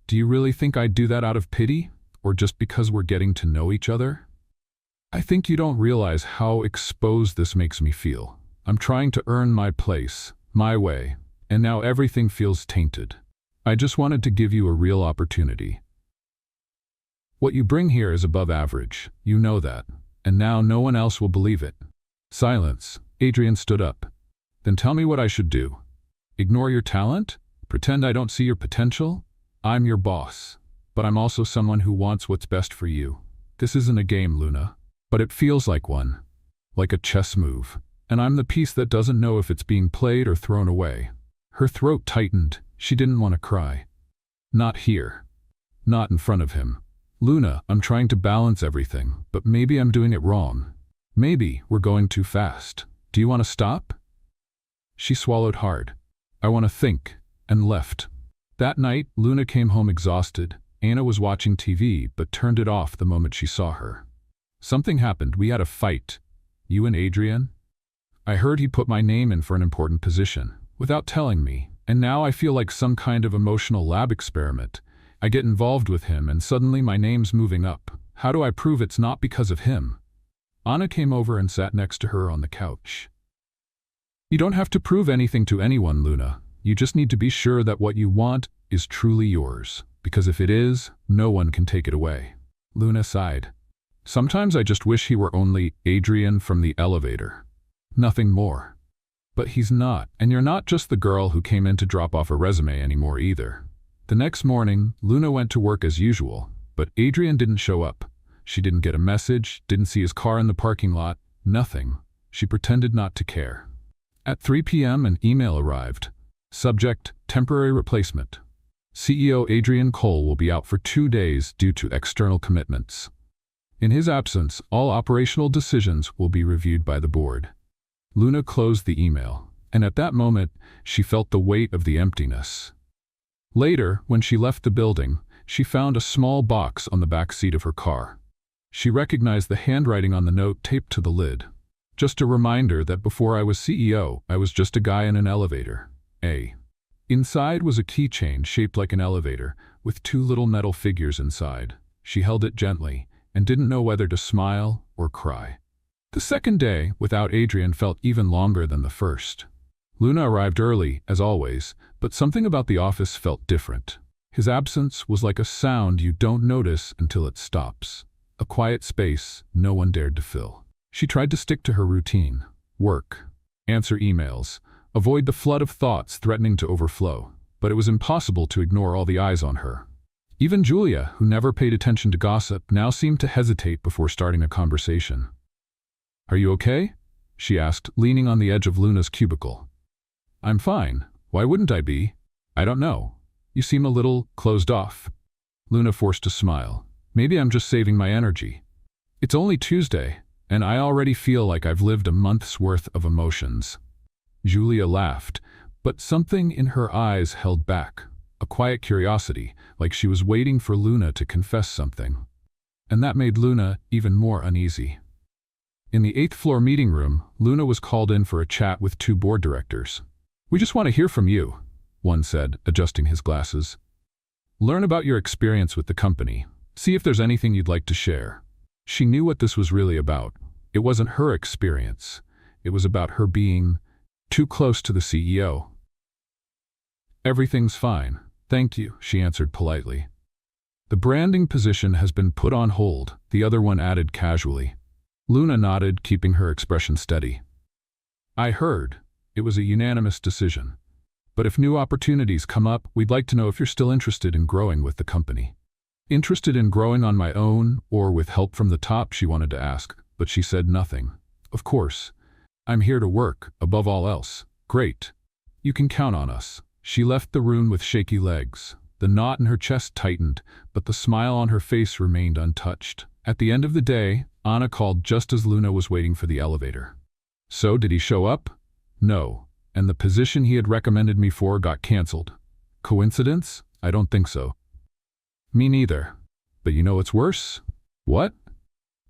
Do you really think I'd do that out of pity, or just because we're getting to know each other? I think you don't realize how exposed this makes me feel. I'm trying to earn my place, my way, and now everything feels tainted. I just wanted to give you a real opportunity. What you bring here is above average, you know that, and now no one else will believe it." Silence. Adrian stood up. "Then tell me what I should do. Ignore your talent? Pretend I don't see your potential? I'm your boss, but I'm also someone who wants what's best for you. This isn't a game, Luna, but it feels like one, like a chess move, and I'm the piece that doesn't know if it's being played or thrown away." Her throat tightened. She didn't want to cry. Not here. Not in front of him. "Luna, I'm trying to balance everything, but maybe I'm doing it wrong. Maybe we're going too fast. Do you want to stop?" She swallowed hard. "I want to think," and left. That night, Luna came home exhausted. Anna was watching TV, but turned it off the moment she saw her. "Something happened. We had a fight. You and Adrian? I heard he put my name in for an important position, without telling me, and now I feel like some kind of emotional lab experiment. I get involved with him, and suddenly my name's moving up. How do I prove it's not because of him?" Anna came over and sat next to her on the couch. "You don't have to prove anything to anyone, Luna. You just need to be sure that what you want is truly yours, because if it is, no one can take it away." Luna sighed. "Sometimes I just wish he were only Adrian from the elevator. Nothing more. But he's not, and you're not just the girl who came in to drop off a resume anymore either." The next morning, Luna went to work as usual, But Adrian didn't show up. She didn't get a message, didn't see his car in the parking lot, nothing. She pretended not to care. At 3 p.m. an email arrived. Subject, temporary replacement. CEO Adrian Cole will be out for 2 days due to external commitments. In his absence, all operational decisions will be reviewed by the board. Luna closed the email, and at that moment, she felt the weight of the emptiness. Later, when she left the building, she found a small box on the back seat of her car. She recognized the handwriting on the note taped to the lid. Just a reminder that before I was CEO, I was just a guy in an elevator. Inside was a keychain shaped like an elevator, with 2 little metal figures inside. She held it gently, and didn't know whether to smile or cry. The second day, without Adrian, felt even longer than the first. Luna arrived early, as always, but something about the office felt different. His absence was like a sound you don't notice until it stops. A quiet space no one dared to fill. She tried to stick to her routine. Work. Answer emails. Avoid the flood of thoughts threatening to overflow. But it was impossible to ignore all the eyes on her. Even Julia, who never paid attention to gossip, now seemed to hesitate before starting a conversation. "Are you okay?" she asked, leaning on the edge of Luna's cubicle. "I'm fine. Why wouldn't I be? I don't know. You seem a little closed off." Luna forced a smile. "Maybe I'm just saving my energy. It's only Tuesday, and I already feel like I've lived a month's worth of emotions." Julia laughed, but something in her eyes held back. A quiet curiosity, like she was waiting for Luna to confess something. And that made Luna even more uneasy. In the 8th floor meeting room, Luna was called in for a chat with 2 board directors. "We just want to hear from you," one said, adjusting his glasses. "Learn about your experience with the company. See if there's anything you'd like to share." She knew what this was really about. It wasn't her experience. It was about her being too close to the CEO. "Everything's fine, thank you," she answered politely. "The branding position has been put on hold," the other one added casually. Luna nodded, keeping her expression steady. "I heard. It was a unanimous decision. But if new opportunities come up, we'd like to know if you're still interested in growing with the company." Interested in growing on my own, or with help from the top, she wanted to ask, but she said nothing. "Of course. I'm here to work, above all else." "Great. You can count on us." She left the room with shaky legs. The knot in her chest tightened, but the smile on her face remained untouched. At the end of the day, Anna called just as Luna was waiting for the elevator. "So, did he show up?" "No. And the position he had recommended me for got cancelled." "Coincidence? I don't think so." "Me neither. But you know what's worse?" "What?"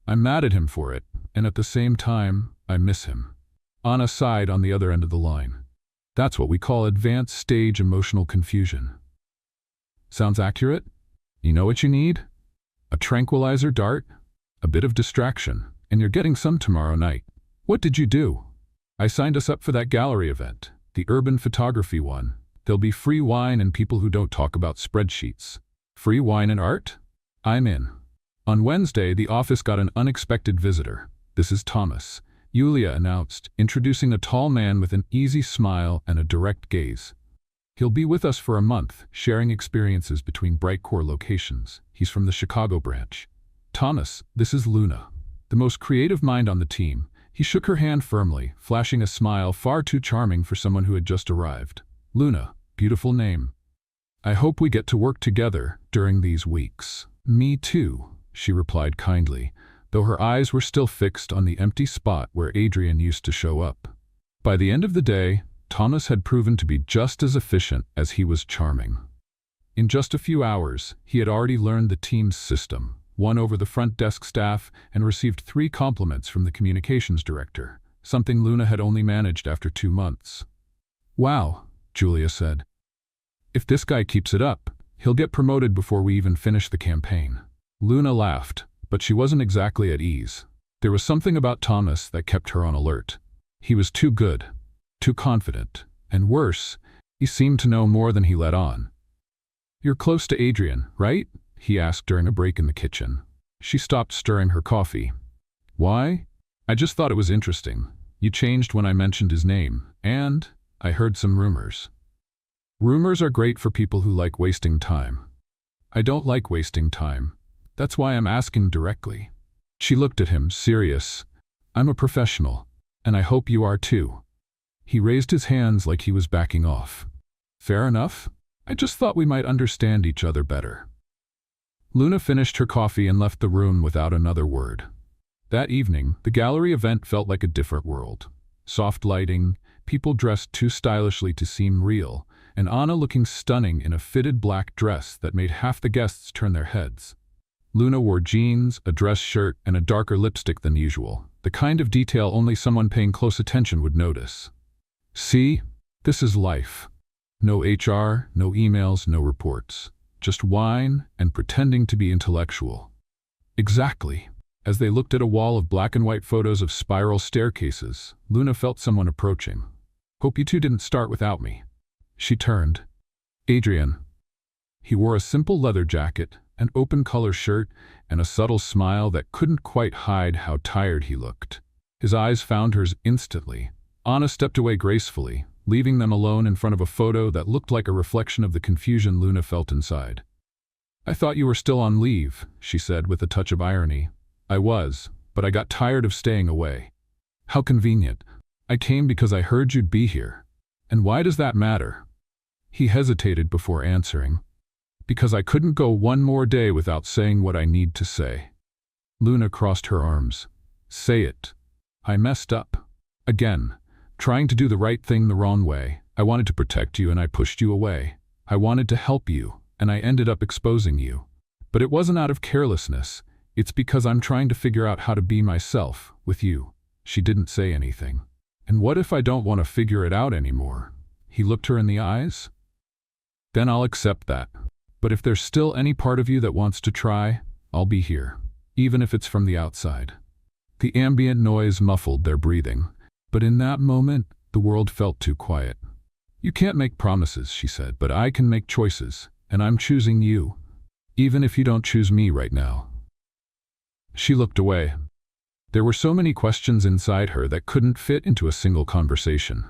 "I'm mad at him for it, and at the same time, I miss him." Anna sighed on the other end of the line. "That's what we call advanced stage emotional confusion." "Sounds accurate? You know what you need? A tranquilizer dart? A bit of distraction, and you're getting some tomorrow night." "What did you do?" "I signed us up for that gallery event, the urban photography one. There'll be free wine and people who don't talk about spreadsheets." "Free wine and art? I'm in." On Wednesday, the office got an unexpected visitor. "This is Thomas," Julia announced, introducing a tall man with an easy smile and a direct gaze. "He'll be with us for a month, sharing experiences between Brightcore locations. He's from the Chicago branch." "Thomas, this is Luna, the most creative mind on the team." He shook her hand firmly, flashing a smile far too charming for someone who had just arrived. "Luna, beautiful name. I hope we get to work together during these weeks." "Me too," she replied kindly, though her eyes were still fixed on the empty spot where Adrian used to show up. By the end of the day, Thomas had proven to be just as efficient as he was charming. In just a few hours, he had already learned the team's system, won over the front desk staff, and received 3 compliments from the communications director, something Luna had only managed after 2 months. "Wow," Julia said. "If this guy keeps it up, he'll get promoted before we even finish the campaign." Luna laughed, but she wasn't exactly at ease. There was something about Thomas that kept her on alert. He was too good, too confident, and worse, he seemed to know more than he let on. "You're close to Adrian, right?" he asked during a break in the kitchen. She stopped stirring her coffee. "Why? I just thought it was interesting. You changed when I mentioned his name, and I heard some rumors." "Rumors are great for people who like wasting time." "I don't like wasting time. That's why I'm asking directly. She looked at him, serious. I'm a professional, and I hope you are too. He raised his hands like he was backing off. Fair enough. I just thought we might understand each other better. Luna finished her coffee and left the room without another word. That evening, the gallery event felt like a different world. Soft lighting, people dressed too stylishly to seem real, and Anna looking stunning in a fitted black dress that made half the guests turn their heads. Luna wore jeans, a dress shirt, and a darker lipstick than usual, the kind of detail only someone paying close attention would notice. See, this is life. No HR, no emails, no reports. Just wine and pretending to be intellectual. Exactly. As they looked at a wall of black and white photos of spiral staircases, Luna felt someone approaching. Hope you two didn't start without me. She turned. Adrian. He wore a simple leather jacket, an open color shirt, and a subtle smile that couldn't quite hide how tired he looked. His eyes found hers instantly. Anna stepped away gracefully, leaving them alone in front of a photo that looked like a reflection of the confusion Luna felt inside. I thought you were still on leave, she said with a touch of irony. I was, but I got tired of staying away. How convenient. I came because I heard you'd be here. And why does that matter? He hesitated before answering. Because I couldn't go one more day without saying what I need to say. Luna crossed her arms. Say it. I messed up. Again. Trying to do the right thing the wrong way. I wanted to protect you and I pushed you away. I wanted to help you, and I ended up exposing you. But it wasn't out of carelessness. It's because I'm trying to figure out how to be myself, with you. She didn't say anything. And what if I don't want to figure it out anymore? He looked her in the eyes. Then I'll accept that. But if there's still any part of you that wants to try, I'll be here, even if it's from the outside. The ambient noise muffled their breathing. But in that moment, the world felt too quiet. You can't make promises, she said, but I can make choices, and I'm choosing you, even if you don't choose me right now. She looked away. There were so many questions inside her that couldn't fit into a single conversation.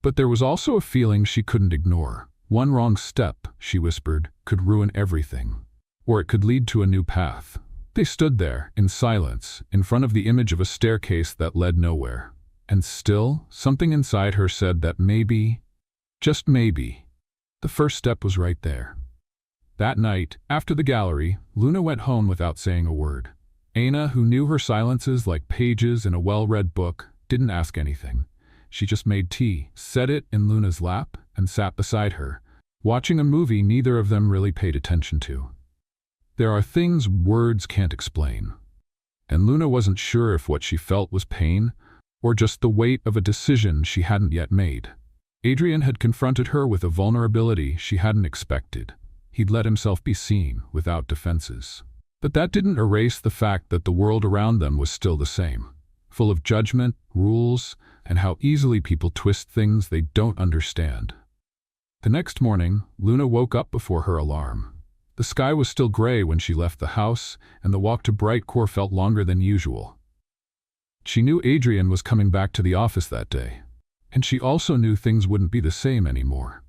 But there was also a feeling she couldn't ignore. One wrong step, she whispered, could ruin everything. Or it could lead to a new path. They stood there, in silence, in front of the image of a staircase that led nowhere. And still, something inside her said that maybe, just maybe, the first step was right there. That night, after the gallery, Luna went home without saying a word. Anna, who knew her silences like pages in a well-read book, didn't ask anything. She just made tea, set it in Luna's lap, and sat beside her, watching a movie neither of them really paid attention to. There are things words can't explain. And Luna wasn't sure if what she felt was pain, or just the weight of a decision she hadn't yet made. Adrian had confronted her with a vulnerability she hadn't expected. He'd let himself be seen, without defenses. But that didn't erase the fact that the world around them was still the same, full of judgment, rules, and how easily people twist things they don't understand. The next morning, Luna woke up before her alarm. The sky was still gray when she left the house, and the walk to Brightcore felt longer than usual. She knew Adrian was coming back to the office that day, and she also knew things wouldn't be the same anymore.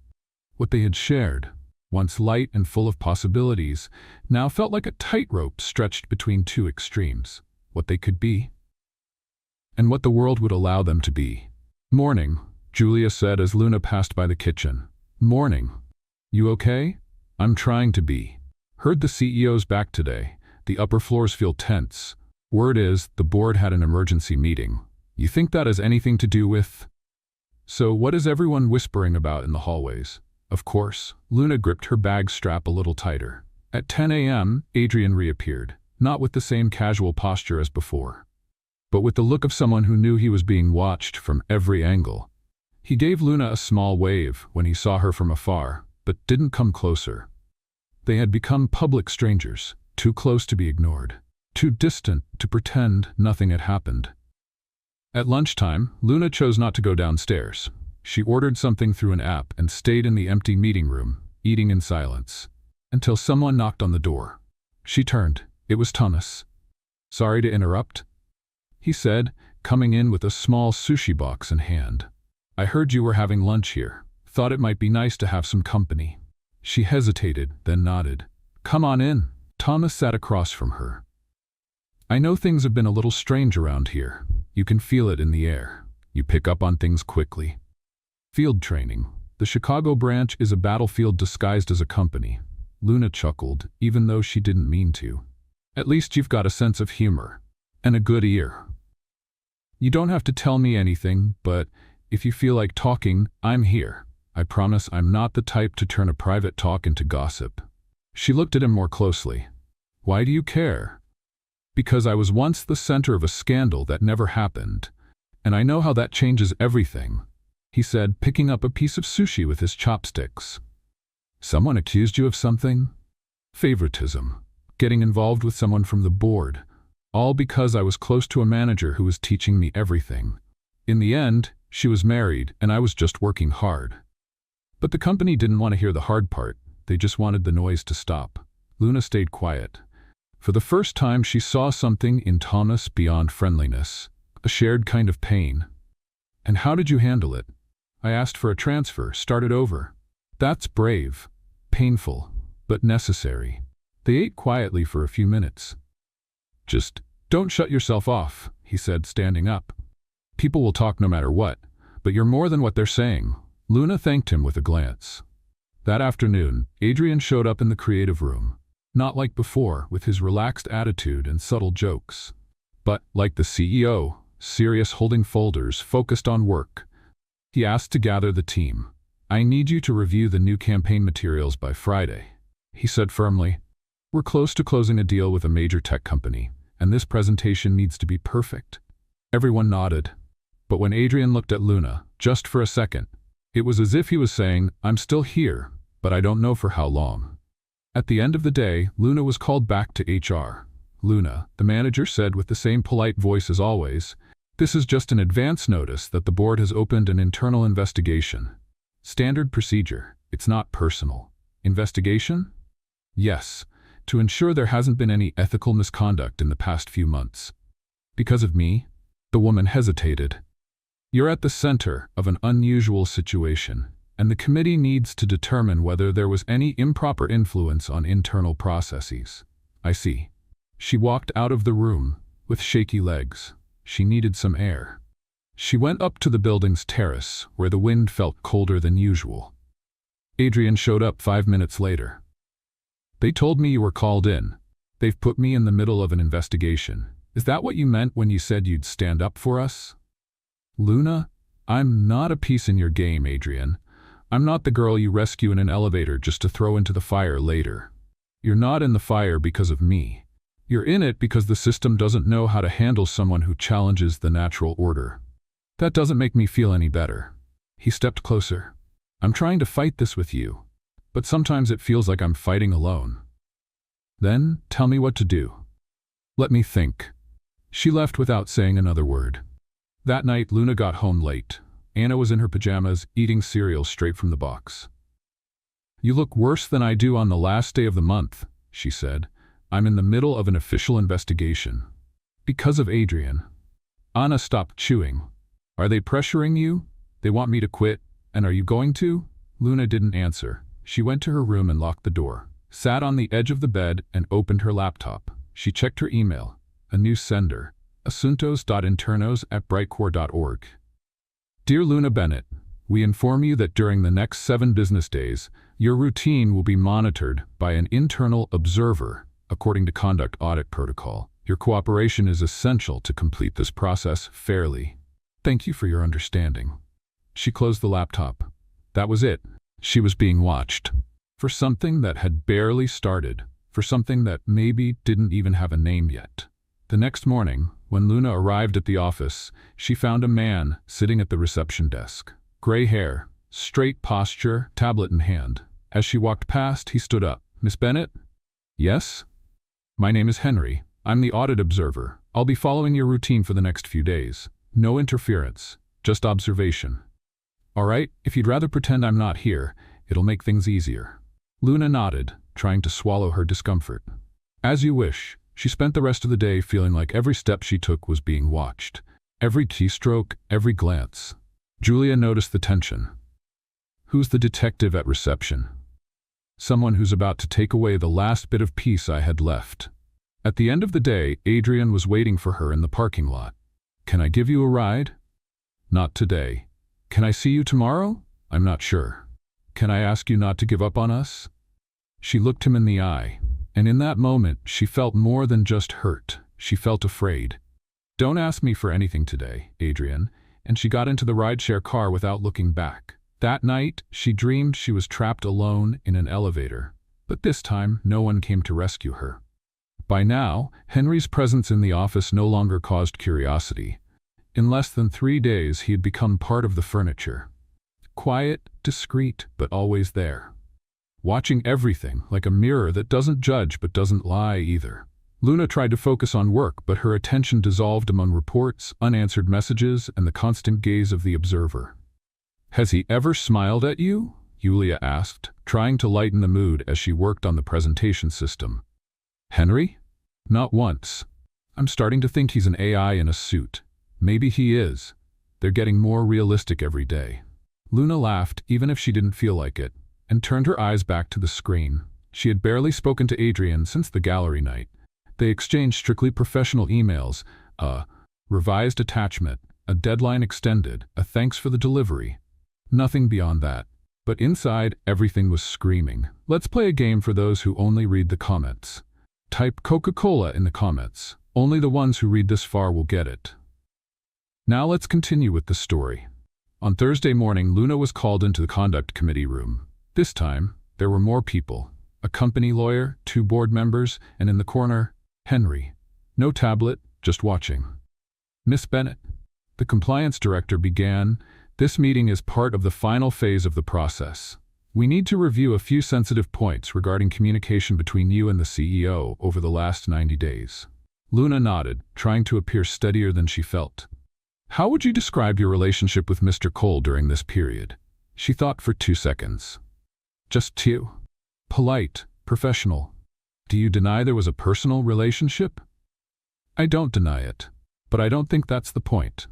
What they had shared, once light and full of possibilities, now felt like a tightrope stretched between two extremes, what they could be, and what the world would allow them to be. Morning, Julia said as Luna passed by the kitchen. Morning. You okay? I'm trying to be. Heard the CEO's back today. The upper floors feel tense. Word is, the board had an emergency meeting. You think that has anything to do with? So what is everyone whispering about in the hallways? Of course, Luna gripped her bag strap a little tighter. At 10 a.m., Adrian reappeared, not with the same casual posture as before, but with the look of someone who knew he was being watched from every angle. He gave Luna a small wave when he saw her from afar, but didn't come closer. They had become public strangers, too close to be ignored. Too distant to pretend nothing had happened. At lunchtime, Luna chose not to go downstairs. She ordered something through an app and stayed in the empty meeting room, eating in silence, until someone knocked on the door. She turned. It was Thomas. Sorry to interrupt, he said, coming in with a small sushi box in hand. I heard you were having lunch here. Thought it might be nice to have some company. She hesitated, then nodded. Come on in. Thomas sat across from her. I know things have been a little strange around here. You can feel it in the air. You pick up on things quickly. Field training. The Chicago branch is a battlefield disguised as a company. Luna chuckled, even though she didn't mean to. At least you've got a sense of humor. And a good ear. You don't have to tell me anything, but if you feel like talking, I'm here. I promise I'm not the type to turn a private talk into gossip. She looked at him more closely. Why do you care? Because I was once the center of a scandal that never happened, and I know how that changes everything, he said, picking up a piece of sushi with his chopsticks. Someone accused you of something? Favoritism. Getting involved with someone from the board. All because I was close to a manager who was teaching me everything. In the end, she was married, and I was just working hard. But the company didn't want to hear the hard part. They just wanted the noise to stop. Luna stayed quiet. For the first time, she saw something in Thomas beyond friendliness, a shared kind of pain. And how did you handle it? I asked for a transfer, started over. That's brave, painful, but necessary. They ate quietly for a few minutes. Just don't shut yourself off, he said, standing up. People will talk no matter what, but you're more than what they're saying. Luna thanked him with a glance. That afternoon, Adrian showed up in the creative room. Not like before, with his relaxed attitude and subtle jokes, but like the CEO, serious, holding folders, focused on work. He asked to gather the team. I need you to review the new campaign materials by Friday, he said firmly. We're close to closing a deal with a major tech company, and this presentation needs to be perfect. Everyone nodded. But when Adrian looked at Luna, just for a second, it was as if he was saying, I'm still here, but I don't know for how long. At the end of the day, Luna was called back to HR. Luna, the manager said with the same polite voice as always, this is just an advance notice that the board has opened an internal investigation. Standard procedure. It's not personal. Investigation? Yes, to ensure there hasn't been any ethical misconduct in the past few months. Because of me? The woman hesitated. You're at the center of an unusual situation, and the committee needs to determine whether there was any improper influence on internal processes. I see. She walked out of the room with shaky legs. She needed some air. She went up to the building's terrace, where the wind felt colder than usual. Adrian showed up 5 minutes later. They told me you were called in. They've put me in the middle of an investigation. Is that what you meant when you said you'd stand up for us? Luna, I'm not a piece in your game, Adrian. I'm not the girl you rescue in an elevator just to throw into the fire later. You're not in the fire because of me. You're in it because the system doesn't know how to handle someone who challenges the natural order. That doesn't make me feel any better. He stepped closer. I'm trying to fight this with you, but sometimes it feels like I'm fighting alone. Then, tell me what to do. Let me think. She left without saying another word. That night, Luna got home late. Anna was in her pajamas, eating cereal straight from the box. You look worse than I do on the last day of the month, she said. I'm in the middle of an official investigation. Because of Adrian. Anna stopped chewing. Are they pressuring you? They want me to quit, and are you going to? Luna didn't answer. She went to her room and locked the door, sat on the edge of the bed and opened her laptop. She checked her email. A new sender. asuntos.internos@brightcore.org. Dear Luna Bennett, we inform you that during the next 7 business days, your routine will be monitored by an internal observer, according to conduct audit protocol. Your cooperation is essential to complete this process fairly. Thank you for your understanding. She closed the laptop. That was it. She was being watched. For something that had barely started. For something that maybe didn't even have a name yet. The next morning, when Luna arrived at the office, she found a man sitting at the reception desk. Gray hair, straight posture, tablet in hand. As she walked past, he stood up. Miss Bennett? Yes? My name is Henry. I'm the audit observer. I'll be following your routine for the next few days. No interference, just observation. All right, if you'd rather pretend I'm not here, it'll make things easier. Luna nodded, trying to swallow her discomfort. As you wish. She spent the rest of the day feeling like every step she took was being watched. Every keystroke, every glance. Julia noticed the tension. Who's the detective at reception? someone who's about to take away the last bit of peace I had left. At the end of the day, Adrian was waiting for her in the parking lot. Can I give you a ride? Not today. Can I see you tomorrow? I'm not sure. Can I ask you not to give up on us? She looked him in the eye, and in that moment she felt more than just hurt. She felt afraid. Don't ask me for anything today, Adrian, and she got into the rideshare car without looking back. That night, she dreamed she was trapped alone in an elevator, but this time no one came to rescue her. By now, Henry's presence in the office no longer caused curiosity. In less than 3 days, he had become part of the furniture. Quiet, discreet, but always there. Watching everything, like a mirror that doesn't judge but doesn't lie either. Luna tried to focus on work, but her attention dissolved among reports, unanswered messages, and the constant gaze of the observer. Has he ever smiled at you? Yulia asked, trying to lighten the mood as she worked on the presentation system. Henry? Not once. I'm starting to think he's an AI in a suit. Maybe he is. They're getting more realistic every day. Luna laughed, even if she didn't feel like it, and turned her eyes back to the screen. She had barely spoken to Adrian since the gallery night. They exchanged strictly professional emails, a revised attachment, a deadline extended, a thanks for the delivery. Nothing beyond that. But inside, everything was screaming. Let's play a game for those who only read the comments. Type Coca-Cola in the comments. Only the ones who read this far will get it. Now let's continue with the story. On Thursday morning, Luna was called into the conduct committee room. This time, there were more people. A company lawyer, 2 board members, and in the corner, Henry. No tablet, just watching. Miss Bennett, the compliance director, began. This meeting is part of the final phase of the process. We need to review a few sensitive points regarding communication between you and the CEO over the last 90 days. Luna nodded, trying to appear steadier than she felt. How would you describe your relationship with Mr. Cole during this period? She thought for 2 seconds. Just 2. Polite, professional. Do you deny there was a personal relationship? I don't deny it, but I don't think that's the point.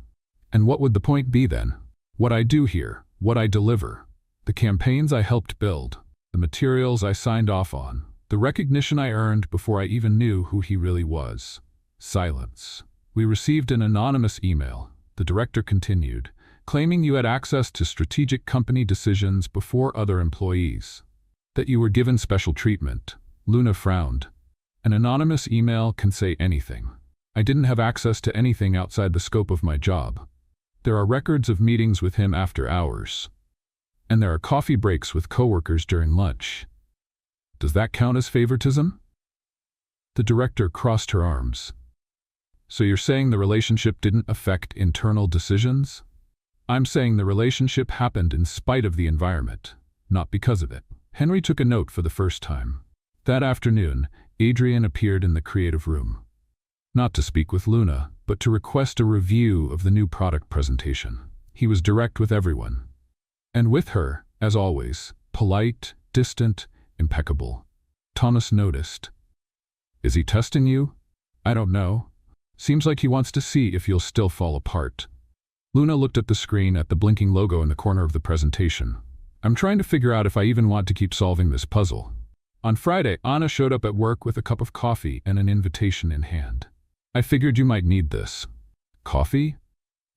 And what would the point be then? What I do here, what I deliver, the campaigns I helped build, the materials I signed off on, the recognition I earned before I even knew who he really was. Silence. We received an anonymous email, the director continued, claiming you had access to strategic company decisions before other employees. That you were given special treatment. Luna frowned. An anonymous email can say anything. I didn't have access to anything outside the scope of my job. There are records of meetings with him after hours. And there are coffee breaks with coworkers during lunch. Does that count as favoritism? The director crossed her arms. So you're saying the relationship didn't affect internal decisions? I'm saying the relationship happened in spite of the environment, not because of it. Henry took a note for the first time. That afternoon, Adrian appeared in the creative room. Not to speak with Luna, but to request a review of the new product presentation. He was direct with everyone. And with her, as always, polite, distant, impeccable. Thomas noticed. Is he testing you? I don't know. Seems like he wants to see if you'll still fall apart. Luna looked at the screen at the blinking logo in the corner of the presentation. I'm trying to figure out if I even want to keep solving this puzzle. On Friday, Anna showed up at work with a cup of coffee and an invitation in hand. I figured you might need this. Coffee?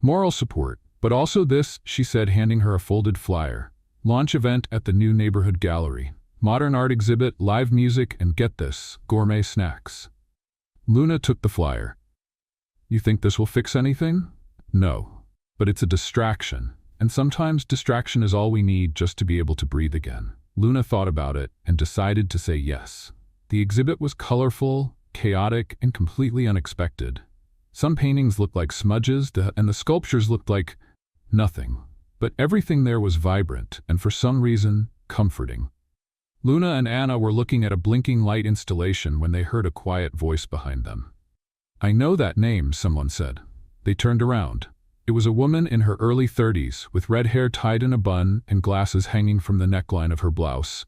Moral support, but also this, she said, handing her a folded flyer. Launch event at the new neighborhood gallery. Modern art exhibit, live music, and get this, gourmet snacks. Luna took the flyer. You think this will fix anything? No. But it's a distraction, and sometimes distraction is all we need just to be able to breathe again. Luna thought about it and decided to say yes. The exhibit was colorful, chaotic, and completely unexpected. Some paintings looked like smudges, and the sculptures looked like nothing. But everything there was vibrant, and for some reason, comforting. Luna and Anna were looking at a blinking light installation when they heard a quiet voice behind them. I know that name, someone said. They turned around. It was a woman in her early 30s, with red hair tied in a bun and glasses hanging from the neckline of her blouse.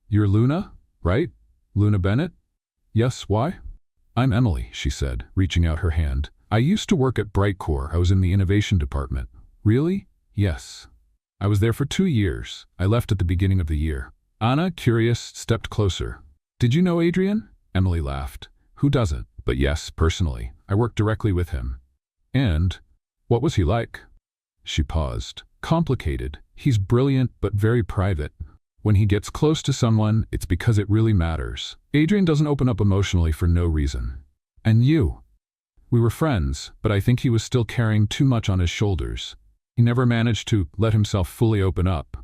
You're Luna, right? Luna Bennett? Yes, why? I'm Emily, she said, reaching out her hand. I used to work at Brightcore. I was in the innovation department. Really? Yes. I was there for 2 years. I left at the beginning of the year. Anna, curious, stepped closer. Did you know Adrian? Emily laughed. Who doesn't? But yes, personally. I worked directly with him. And what was he like? She paused. Complicated. He's brilliant, but very private. When he gets close to someone, it's because it really matters. Adrian doesn't open up emotionally for no reason. And you? We were friends, but I think he was still carrying too much on his shoulders. He never managed to let himself fully open up.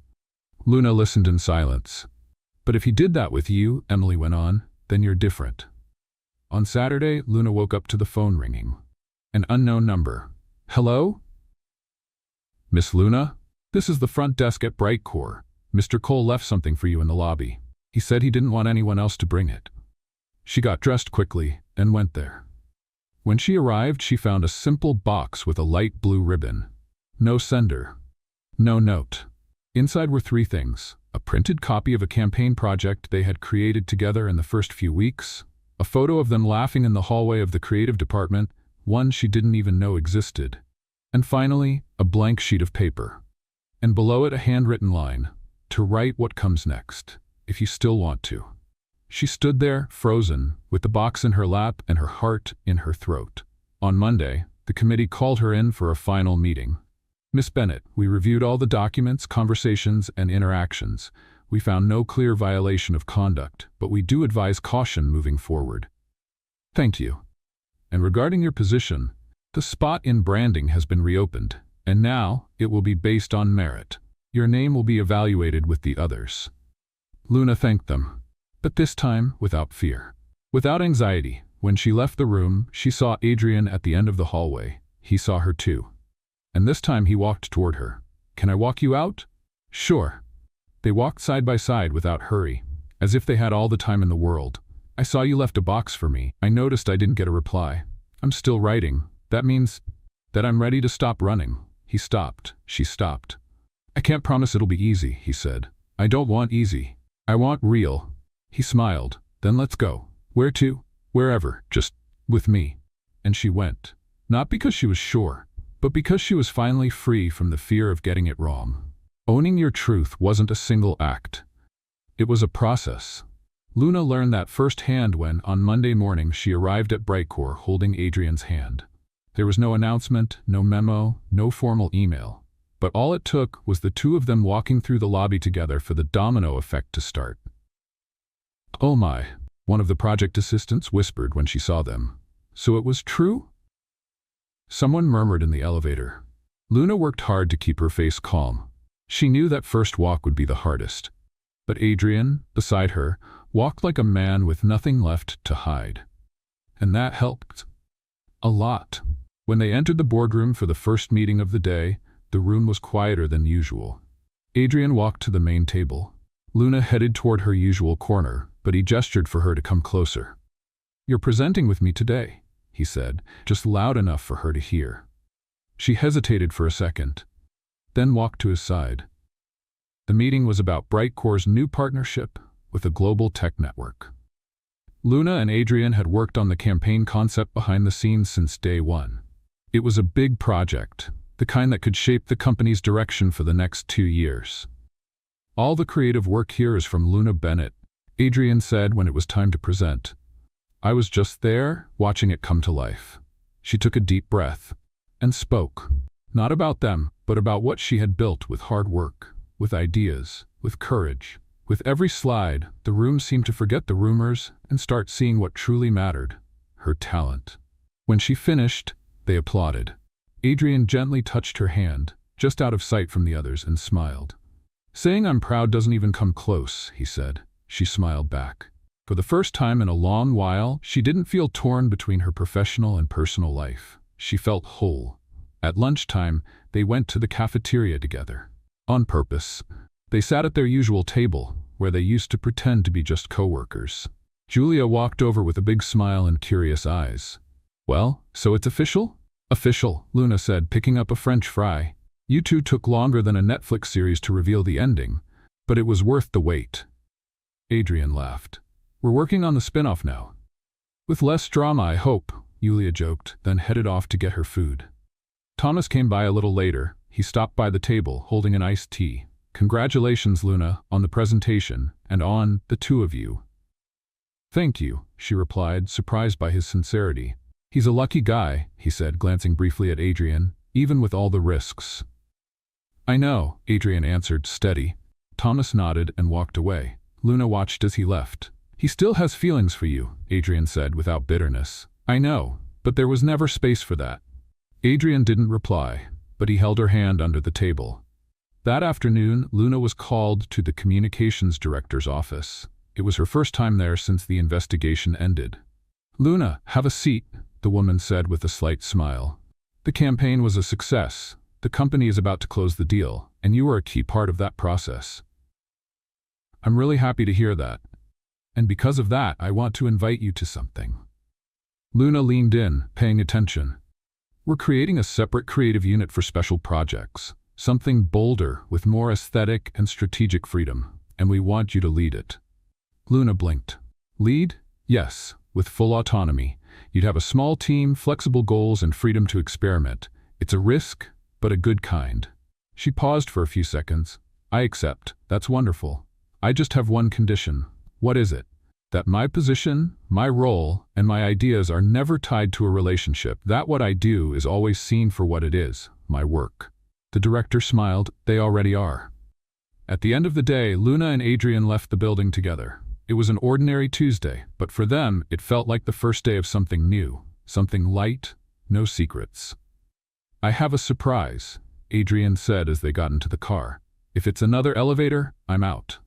Luna listened in silence. But if he did that with you, Emily went on, then you're different. On Saturday, Luna woke up to the phone ringing. An unknown number. Hello? Miss Luna? This is the front desk at Brightcore. Mr. Cole left something for you in the lobby. He said he didn't want anyone else to bring it. She got dressed quickly and went there. When she arrived, she found a simple box with a light blue ribbon. No sender. No note. Inside were 3 things: a printed copy of a campaign project they had created together in the first few weeks, a photo of them laughing in the hallway of the creative department, one she didn't even know existed, and finally, a blank sheet of paper. And below it a handwritten line, to write what comes next, if you still want to. She stood there, frozen, with the box in her lap and her heart in her throat. On Monday, the committee called her in for a final meeting. Miss Bennett, we reviewed all the documents, conversations, and interactions. We found no clear violation of conduct, but we do advise caution moving forward. Thank you. And regarding your position, the spot in branding has been reopened, and now it will be based on merit. Your name will be evaluated with the others. Luna thanked them, but this time without fear. Without anxiety. When she left the room, she saw Adrian at the end of the hallway. He saw her too. And this time he walked toward her. Can I walk you out? Sure. They walked side by side without hurry, as if they had all the time in the world. I saw you left a box for me. I noticed I didn't get a reply. I'm still writing. That means that I'm ready to stop running. He stopped. She stopped. I can't promise it'll be easy, he said. I don't want easy. I want real. He smiled. Then let's go. Where to? Wherever, just with me. And she went. Not because she was sure, but because she was finally free from the fear of getting it wrong. Owning your truth wasn't a single act. It was a process. Luna learned that firsthand when, on Monday morning, she arrived at Brightcore holding Adrian's hand. There was no announcement, no memo, no formal email. But all it took was the 2 of them walking through the lobby together for the domino effect to start. Oh my, one of the project assistants whispered when she saw them. So it was true? Someone murmured in the elevator. Luna worked hard to keep her face calm. She knew that first walk would be the hardest. But Adrian, beside her, walked like a man with nothing left to hide. And that helped. A lot. When they entered the boardroom for the first meeting of the day, the room was quieter than usual. Adrian walked to the main table. Luna headed toward her usual corner, but he gestured for her to come closer. You're presenting with me today, he said, just loud enough for her to hear. She hesitated for a second, then walked to his side. The meeting was about Brightcore's new partnership with a global tech network. Luna and Adrian had worked on the campaign concept behind the scenes since day one. It was a big project, the kind that could shape the company's direction for the next 2 years. All the creative work here is from Luna Bennett, Adrian said when it was time to present. I was just there, watching it come to life. She took a deep breath and spoke, not about them, but about what she had built with hard work, with ideas, with courage. With every slide, the room seemed to forget the rumors and start seeing what truly mattered, her talent. When she finished, they applauded. Adrian gently touched her hand, just out of sight from the others, and smiled. Saying I'm proud doesn't even come close, he said. She smiled back. For the first time in a long while, she didn't feel torn between her professional and personal life. She felt whole. At lunchtime, they went to the cafeteria together. On purpose. They sat at their usual table, where they used to pretend to be just co-workers. Julia walked over with a big smile and curious eyes. Well, so it's official? Official, Luna said, picking up a French fry. You 2 took longer than a Netflix series to reveal the ending, but it was worth the wait. Adrian laughed. We're working on the spin-off now. With less drama, I hope, Julia joked, then headed off to get her food. Thomas came by a little later. He stopped by the table, holding an iced tea. Congratulations, Luna, on the presentation, and on the two of you." "Thank you," she replied, surprised by his sincerity. "He's a lucky guy," he said, glancing briefly at Adrian, "even with all the risks." "I know," Adrian answered, steady. Thomas nodded and walked away. Luna watched as he left. "He still has feelings for you," Adrian said without bitterness. "I know, but there was never space for that." Adrian didn't reply, but he held her hand under the table. That afternoon, Luna was called to the communications director's office. It was her first time there since the investigation ended. "Luna, have a seat," the woman said with a slight smile. "The campaign was a success. The company is about to close the deal, and you are a key part of that process." "I'm really happy to hear that. And because of that, I want to invite you to something." Luna leaned in, paying attention. "We're creating a separate creative unit for special projects, something bolder with more aesthetic and strategic freedom, and we want you to lead it." Luna blinked. "Lead? Yes, with full autonomy. You'd have a small team, flexible goals, and freedom to experiment. It's a risk, but a good kind." She paused for a few seconds. "I accept. That's wonderful. I just have one condition." "What is it?" "That my position, my role, and my ideas are never tied to a relationship. That what I do is always seen for what it is, my work." The director smiled. "They already are." At the end of the day, Luna and Adrian left the building together. It was an ordinary Tuesday, but for them, it felt like the first day of something new, something light, no secrets. "I have a surprise," Adrian said as they got into the car. "If it's another elevator, I'm out."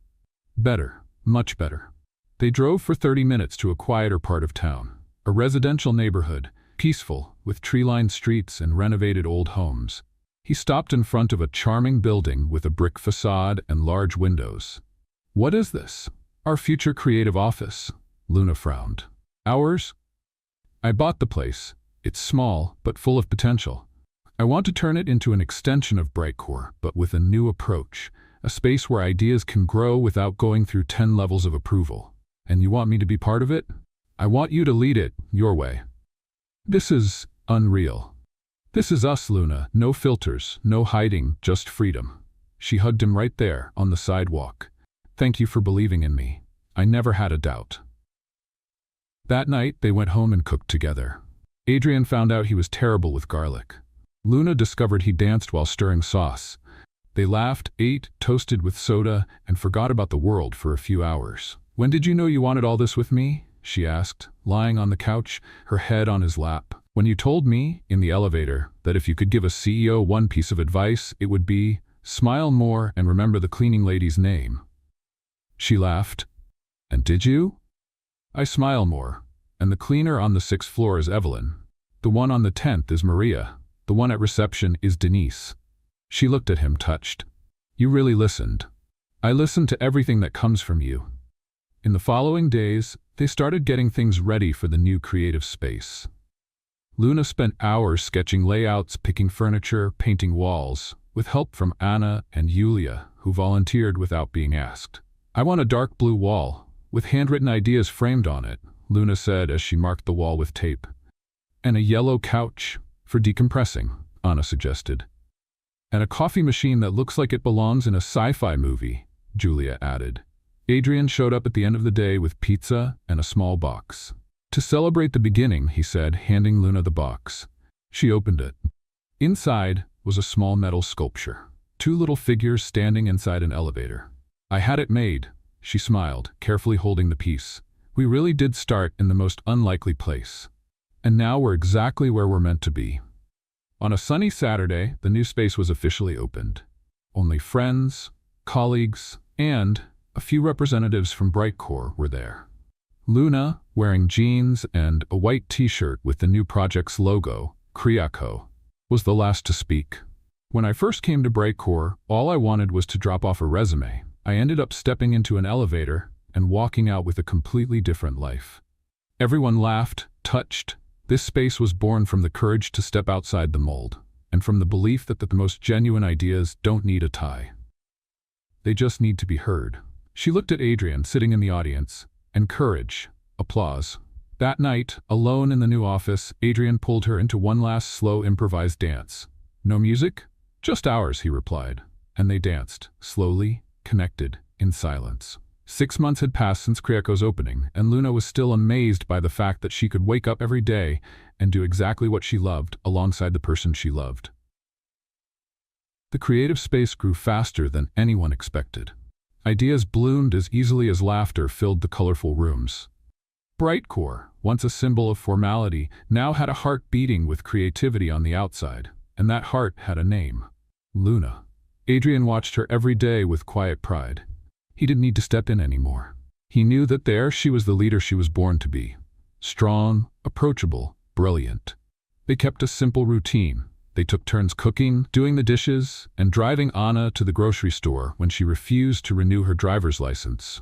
"Better, much better." They drove for 30 minutes to a quieter part of town, a residential neighborhood, peaceful, with tree-lined streets and renovated old homes. He stopped in front of a charming building with a brick facade and large windows. "What is this?" "Our future creative office," Luna frowned. "Ours?" "I bought the place. It's small, but full of potential. I want to turn it into an extension of Brightcore, but with a new approach, a space where ideas can grow without going through 10 levels of approval. And you want me to be part of it? I want you to lead it, your way." "This is unreal." "This is us, Luna. No filters, no hiding, just freedom." She hugged him right there, on the sidewalk. "Thank you for believing in me. I never had a doubt." That night, they went home and cooked together. Adrian found out he was terrible with garlic. Luna discovered he danced while stirring sauce. They laughed, ate, toasted with soda, and forgot about the world for a few hours. "When did you know you wanted all this with me?" she asked, lying on the couch, her head on his lap. "When you told me, in the elevator, that if you could give a CEO one piece of advice, it would be, smile more and remember the cleaning lady's name." She laughed. "And did you?" "I smile more. And the cleaner on the 6th floor is Evelyn. The one on the 10th is Maria. The one at reception is Denise." She looked at him, touched. "You really listened." "I listened to everything that comes from you." In the following days, they started getting things ready for the new creative space. Luna spent hours sketching layouts, picking furniture, painting walls, with help from Anna and Yulia, who volunteered without being asked. "I want a dark blue wall, with handwritten ideas framed on it," Luna said as she marked the wall with tape. "And a yellow couch, for decompressing," Anna suggested. "And a coffee machine that looks like it belongs in a sci-fi movie," Julia added. Adrian showed up at the end of the day with pizza and a small box. "To celebrate the beginning," he said, handing Luna the box. She opened it. Inside was a small metal sculpture, 2 little figures standing inside an elevator. "I had it made," she smiled, carefully holding the piece. "We really did start in the most unlikely place. And now we're exactly where we're meant to be." On a sunny Saturday, the new space was officially opened. Only friends, colleagues, and a few representatives from Brightcore were there. Luna, wearing jeans and a white t-shirt with the new project's logo, Kriako, was the last to speak. "When I first came to Brightcore, all I wanted was to drop off a resume. I ended up stepping into an elevator and walking out with a completely different life." Everyone laughed, touched. This space was born from the courage to step outside the mold, and from the belief that the most genuine ideas don't need a tie. They just need to be heard. She looked at Adrian, sitting in the audience, and courage, applause. That night, alone in the new office, Adrian pulled her into one last slow improvised dance. "No music? Just ours," he replied. And they danced, slowly, connected, in silence. 6 months had passed since Krieko's opening, and Luna was still amazed by the fact that she could wake up every day and do exactly what she loved alongside the person she loved. The creative space grew faster than anyone expected. Ideas bloomed as easily as laughter filled the colorful rooms. Brightcore, once a symbol of formality, now had a heart beating with creativity on the outside, and that heart had a name: Luna. Adrian watched her every day with quiet pride. He didn't need to step in anymore. He knew that there she was the leader she was born to be. Strong, approachable, brilliant. They kept a simple routine. They took turns cooking, doing the dishes, and driving Anna to the grocery store when she refused to renew her driver's license.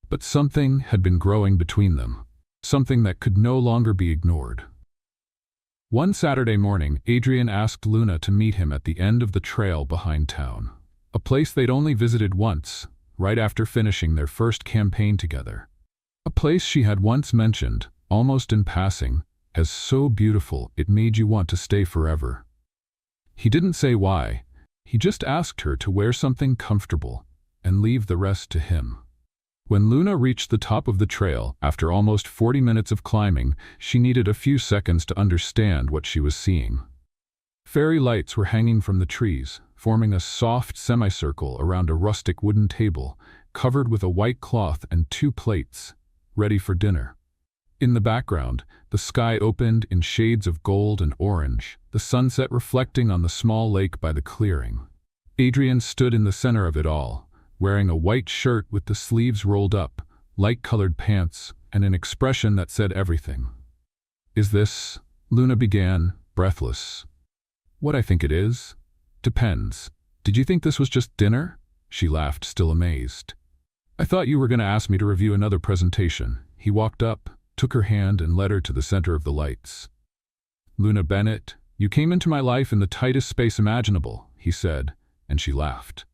But something had been growing between them, something that could no longer be ignored. One Saturday morning, Adrian asked Luna to meet him at the end of the trail behind town, a place they'd only visited once, right after finishing their first campaign together. A place she had once mentioned, almost in passing, as so beautiful it made you want to stay forever. He didn't say why. He just asked her to wear something comfortable and leave the rest to him. When Luna reached the top of the trail, after almost 40 minutes of climbing, she needed a few seconds to understand what she was seeing. Fairy lights were hanging from the trees, forming a soft semicircle around a rustic wooden table, covered with a white cloth and 2 plates, ready for dinner. In the background, the sky opened in shades of gold and orange, the sunset reflecting on the small lake by the clearing. Adrian stood in the center of it all, wearing a white shirt with the sleeves rolled up, light-colored pants, and an expression that said everything. "Is this?" Luna began, breathless. "What I think it is? Depends. Did you think this was just dinner?" She laughed, still amazed. "I thought you were going to ask me to review another presentation." He walked up, took her hand, and led her to the center of the lights. "Luna Bennett, you came into my life in the tightest space imaginable," he said, and she laughed.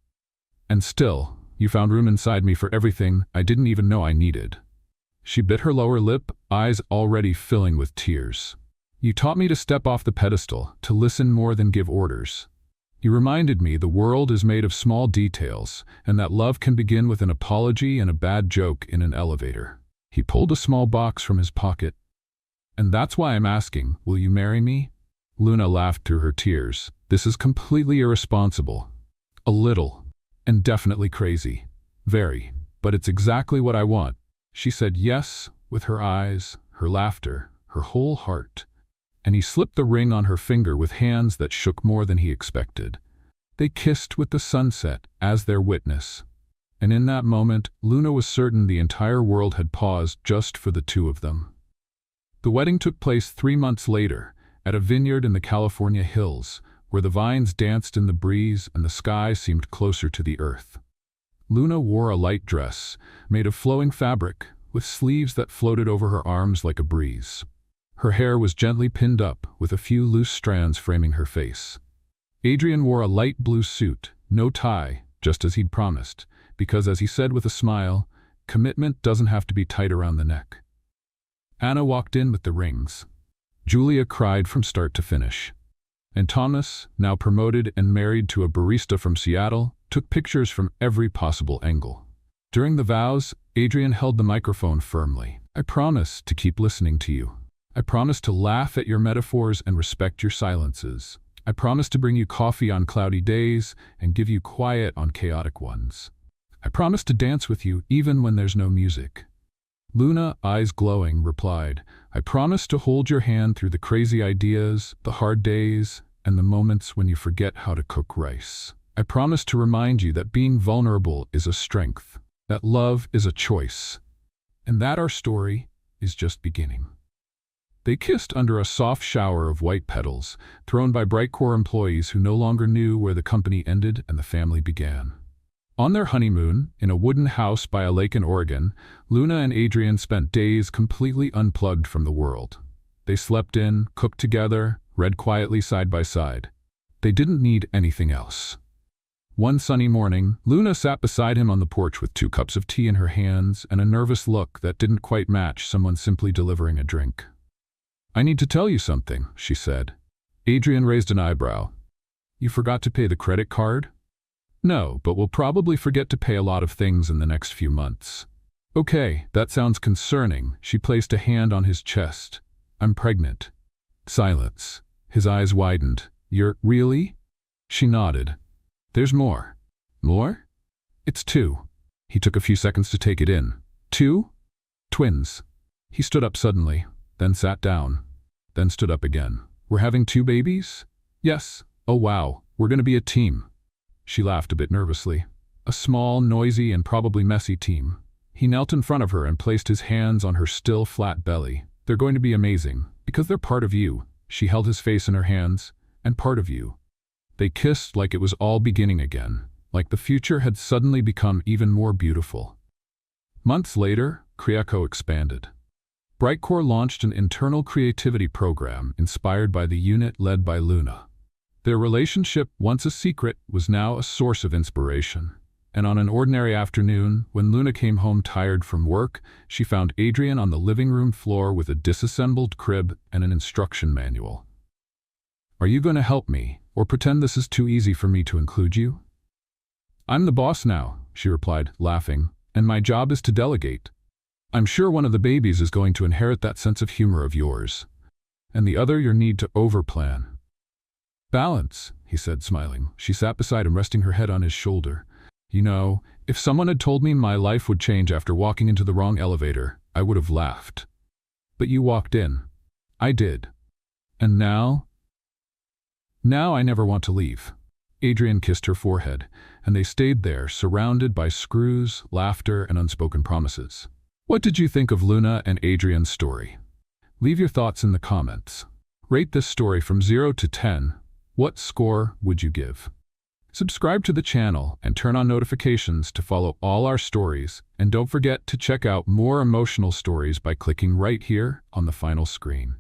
"And still, you found room inside me for everything I didn't even know I needed." She bit her lower lip, eyes already filling with tears. "You taught me to step off the pedestal, to listen more than give orders. You reminded me the world is made of small details, and that love can begin with an apology and a bad joke in an elevator." He pulled a small box from his pocket. "And that's why I'm asking, will you marry me?" Luna laughed through her tears. "This is completely irresponsible. A little. And definitely crazy. Very. But it's exactly what I want." She said yes, with her eyes, her laughter, her whole heart. And he slipped the ring on her finger with hands that shook more than he expected. They kissed with the sunset as their witness. And in that moment, Luna was certain the entire world had paused just for the two of them. The wedding took place 3 months later, at a vineyard in the California hills, where the vines danced in the breeze and the sky seemed closer to the earth. Luna wore a light dress, made of flowing fabric, with sleeves that floated over her arms like a breeze. Her hair was gently pinned up, with a few loose strands framing her face. Adrian wore a light blue suit, no tie, just as he'd promised, because, as he said with a smile, commitment doesn't have to be tight around the neck. Anna walked in with the rings. Julia cried from start to finish. And Thomas, now promoted and married to a barista from Seattle, took pictures from every possible angle. During the vows, Adrian held the microphone firmly. "I promise to keep listening to you. I promise to laugh at your metaphors and respect your silences. I promise to bring you coffee on cloudy days and give you quiet on chaotic ones. I promise to dance with you even when there's no music." Luna, eyes glowing, replied, "I promise to hold your hand through the crazy ideas, the hard days, and the moments when you forget how to cook rice. I promise to remind you that being vulnerable is a strength, that love is a choice, and that our story is just beginning." They kissed under a soft shower of white petals, thrown by Brightcore employees who no longer knew where the company ended and the family began. On their honeymoon, in a wooden house by a lake in Oregon, Luna and Adrian spent days completely unplugged from the world. They slept in, cooked together, read quietly side by side. They didn't need anything else. One sunny morning, Luna sat beside him on the porch with 2 cups of tea in her hands and a nervous look that didn't quite match someone simply delivering a drink. "I need to tell you something," she said. Adrian raised an eyebrow. "You forgot to pay the credit card?" "No, but we'll probably forget to pay a lot of things in the next few months." Okay, that sounds concerning. She placed a hand on his chest. I'm pregnant. Silence. His eyes widened. You're really? She nodded. There's more. More? It's two. He took a few seconds to take it in. Two? Twins. He stood up suddenly, then sat down, then stood up again. We're having two babies? Yes. Oh wow, we're going to be a team. She laughed a bit nervously. A small, noisy, and probably messy team. He knelt in front of her and placed his hands on her still flat belly. They're going to be amazing, because they're part of you. She held his face in her hands, and part of you. They kissed like it was all beginning again, like the future had suddenly become even more beautiful. Months later, Kriako expanded. Brightcore launched an internal creativity program inspired by the unit led by Luna. Their relationship, once a secret, was now a source of inspiration. And on an ordinary afternoon, when Luna came home tired from work, she found Adrian on the living room floor with a disassembled crib and an instruction manual. Are you going to help me, or pretend this is too easy for me to include you? I'm the boss now, she replied, laughing, and my job is to delegate. I'm sure one of the babies is going to inherit that sense of humor of yours, and the other your need to overplan. Balance, he said, smiling. She sat beside him, resting her head on his shoulder. You know, if someone had told me my life would change after walking into the wrong elevator, I would have laughed. But you walked in. I did. And now? Now I never want to leave. Adrian kissed her forehead, and they stayed there, surrounded by screws, laughter, and unspoken promises. What did you think of Luna and Adrian's story? Leave your thoughts in the comments. Rate this story from 0 to 10. What score would you give? Subscribe to the channel and turn on notifications to follow all our stories, and don't forget to check out more emotional stories by clicking right here on the final screen.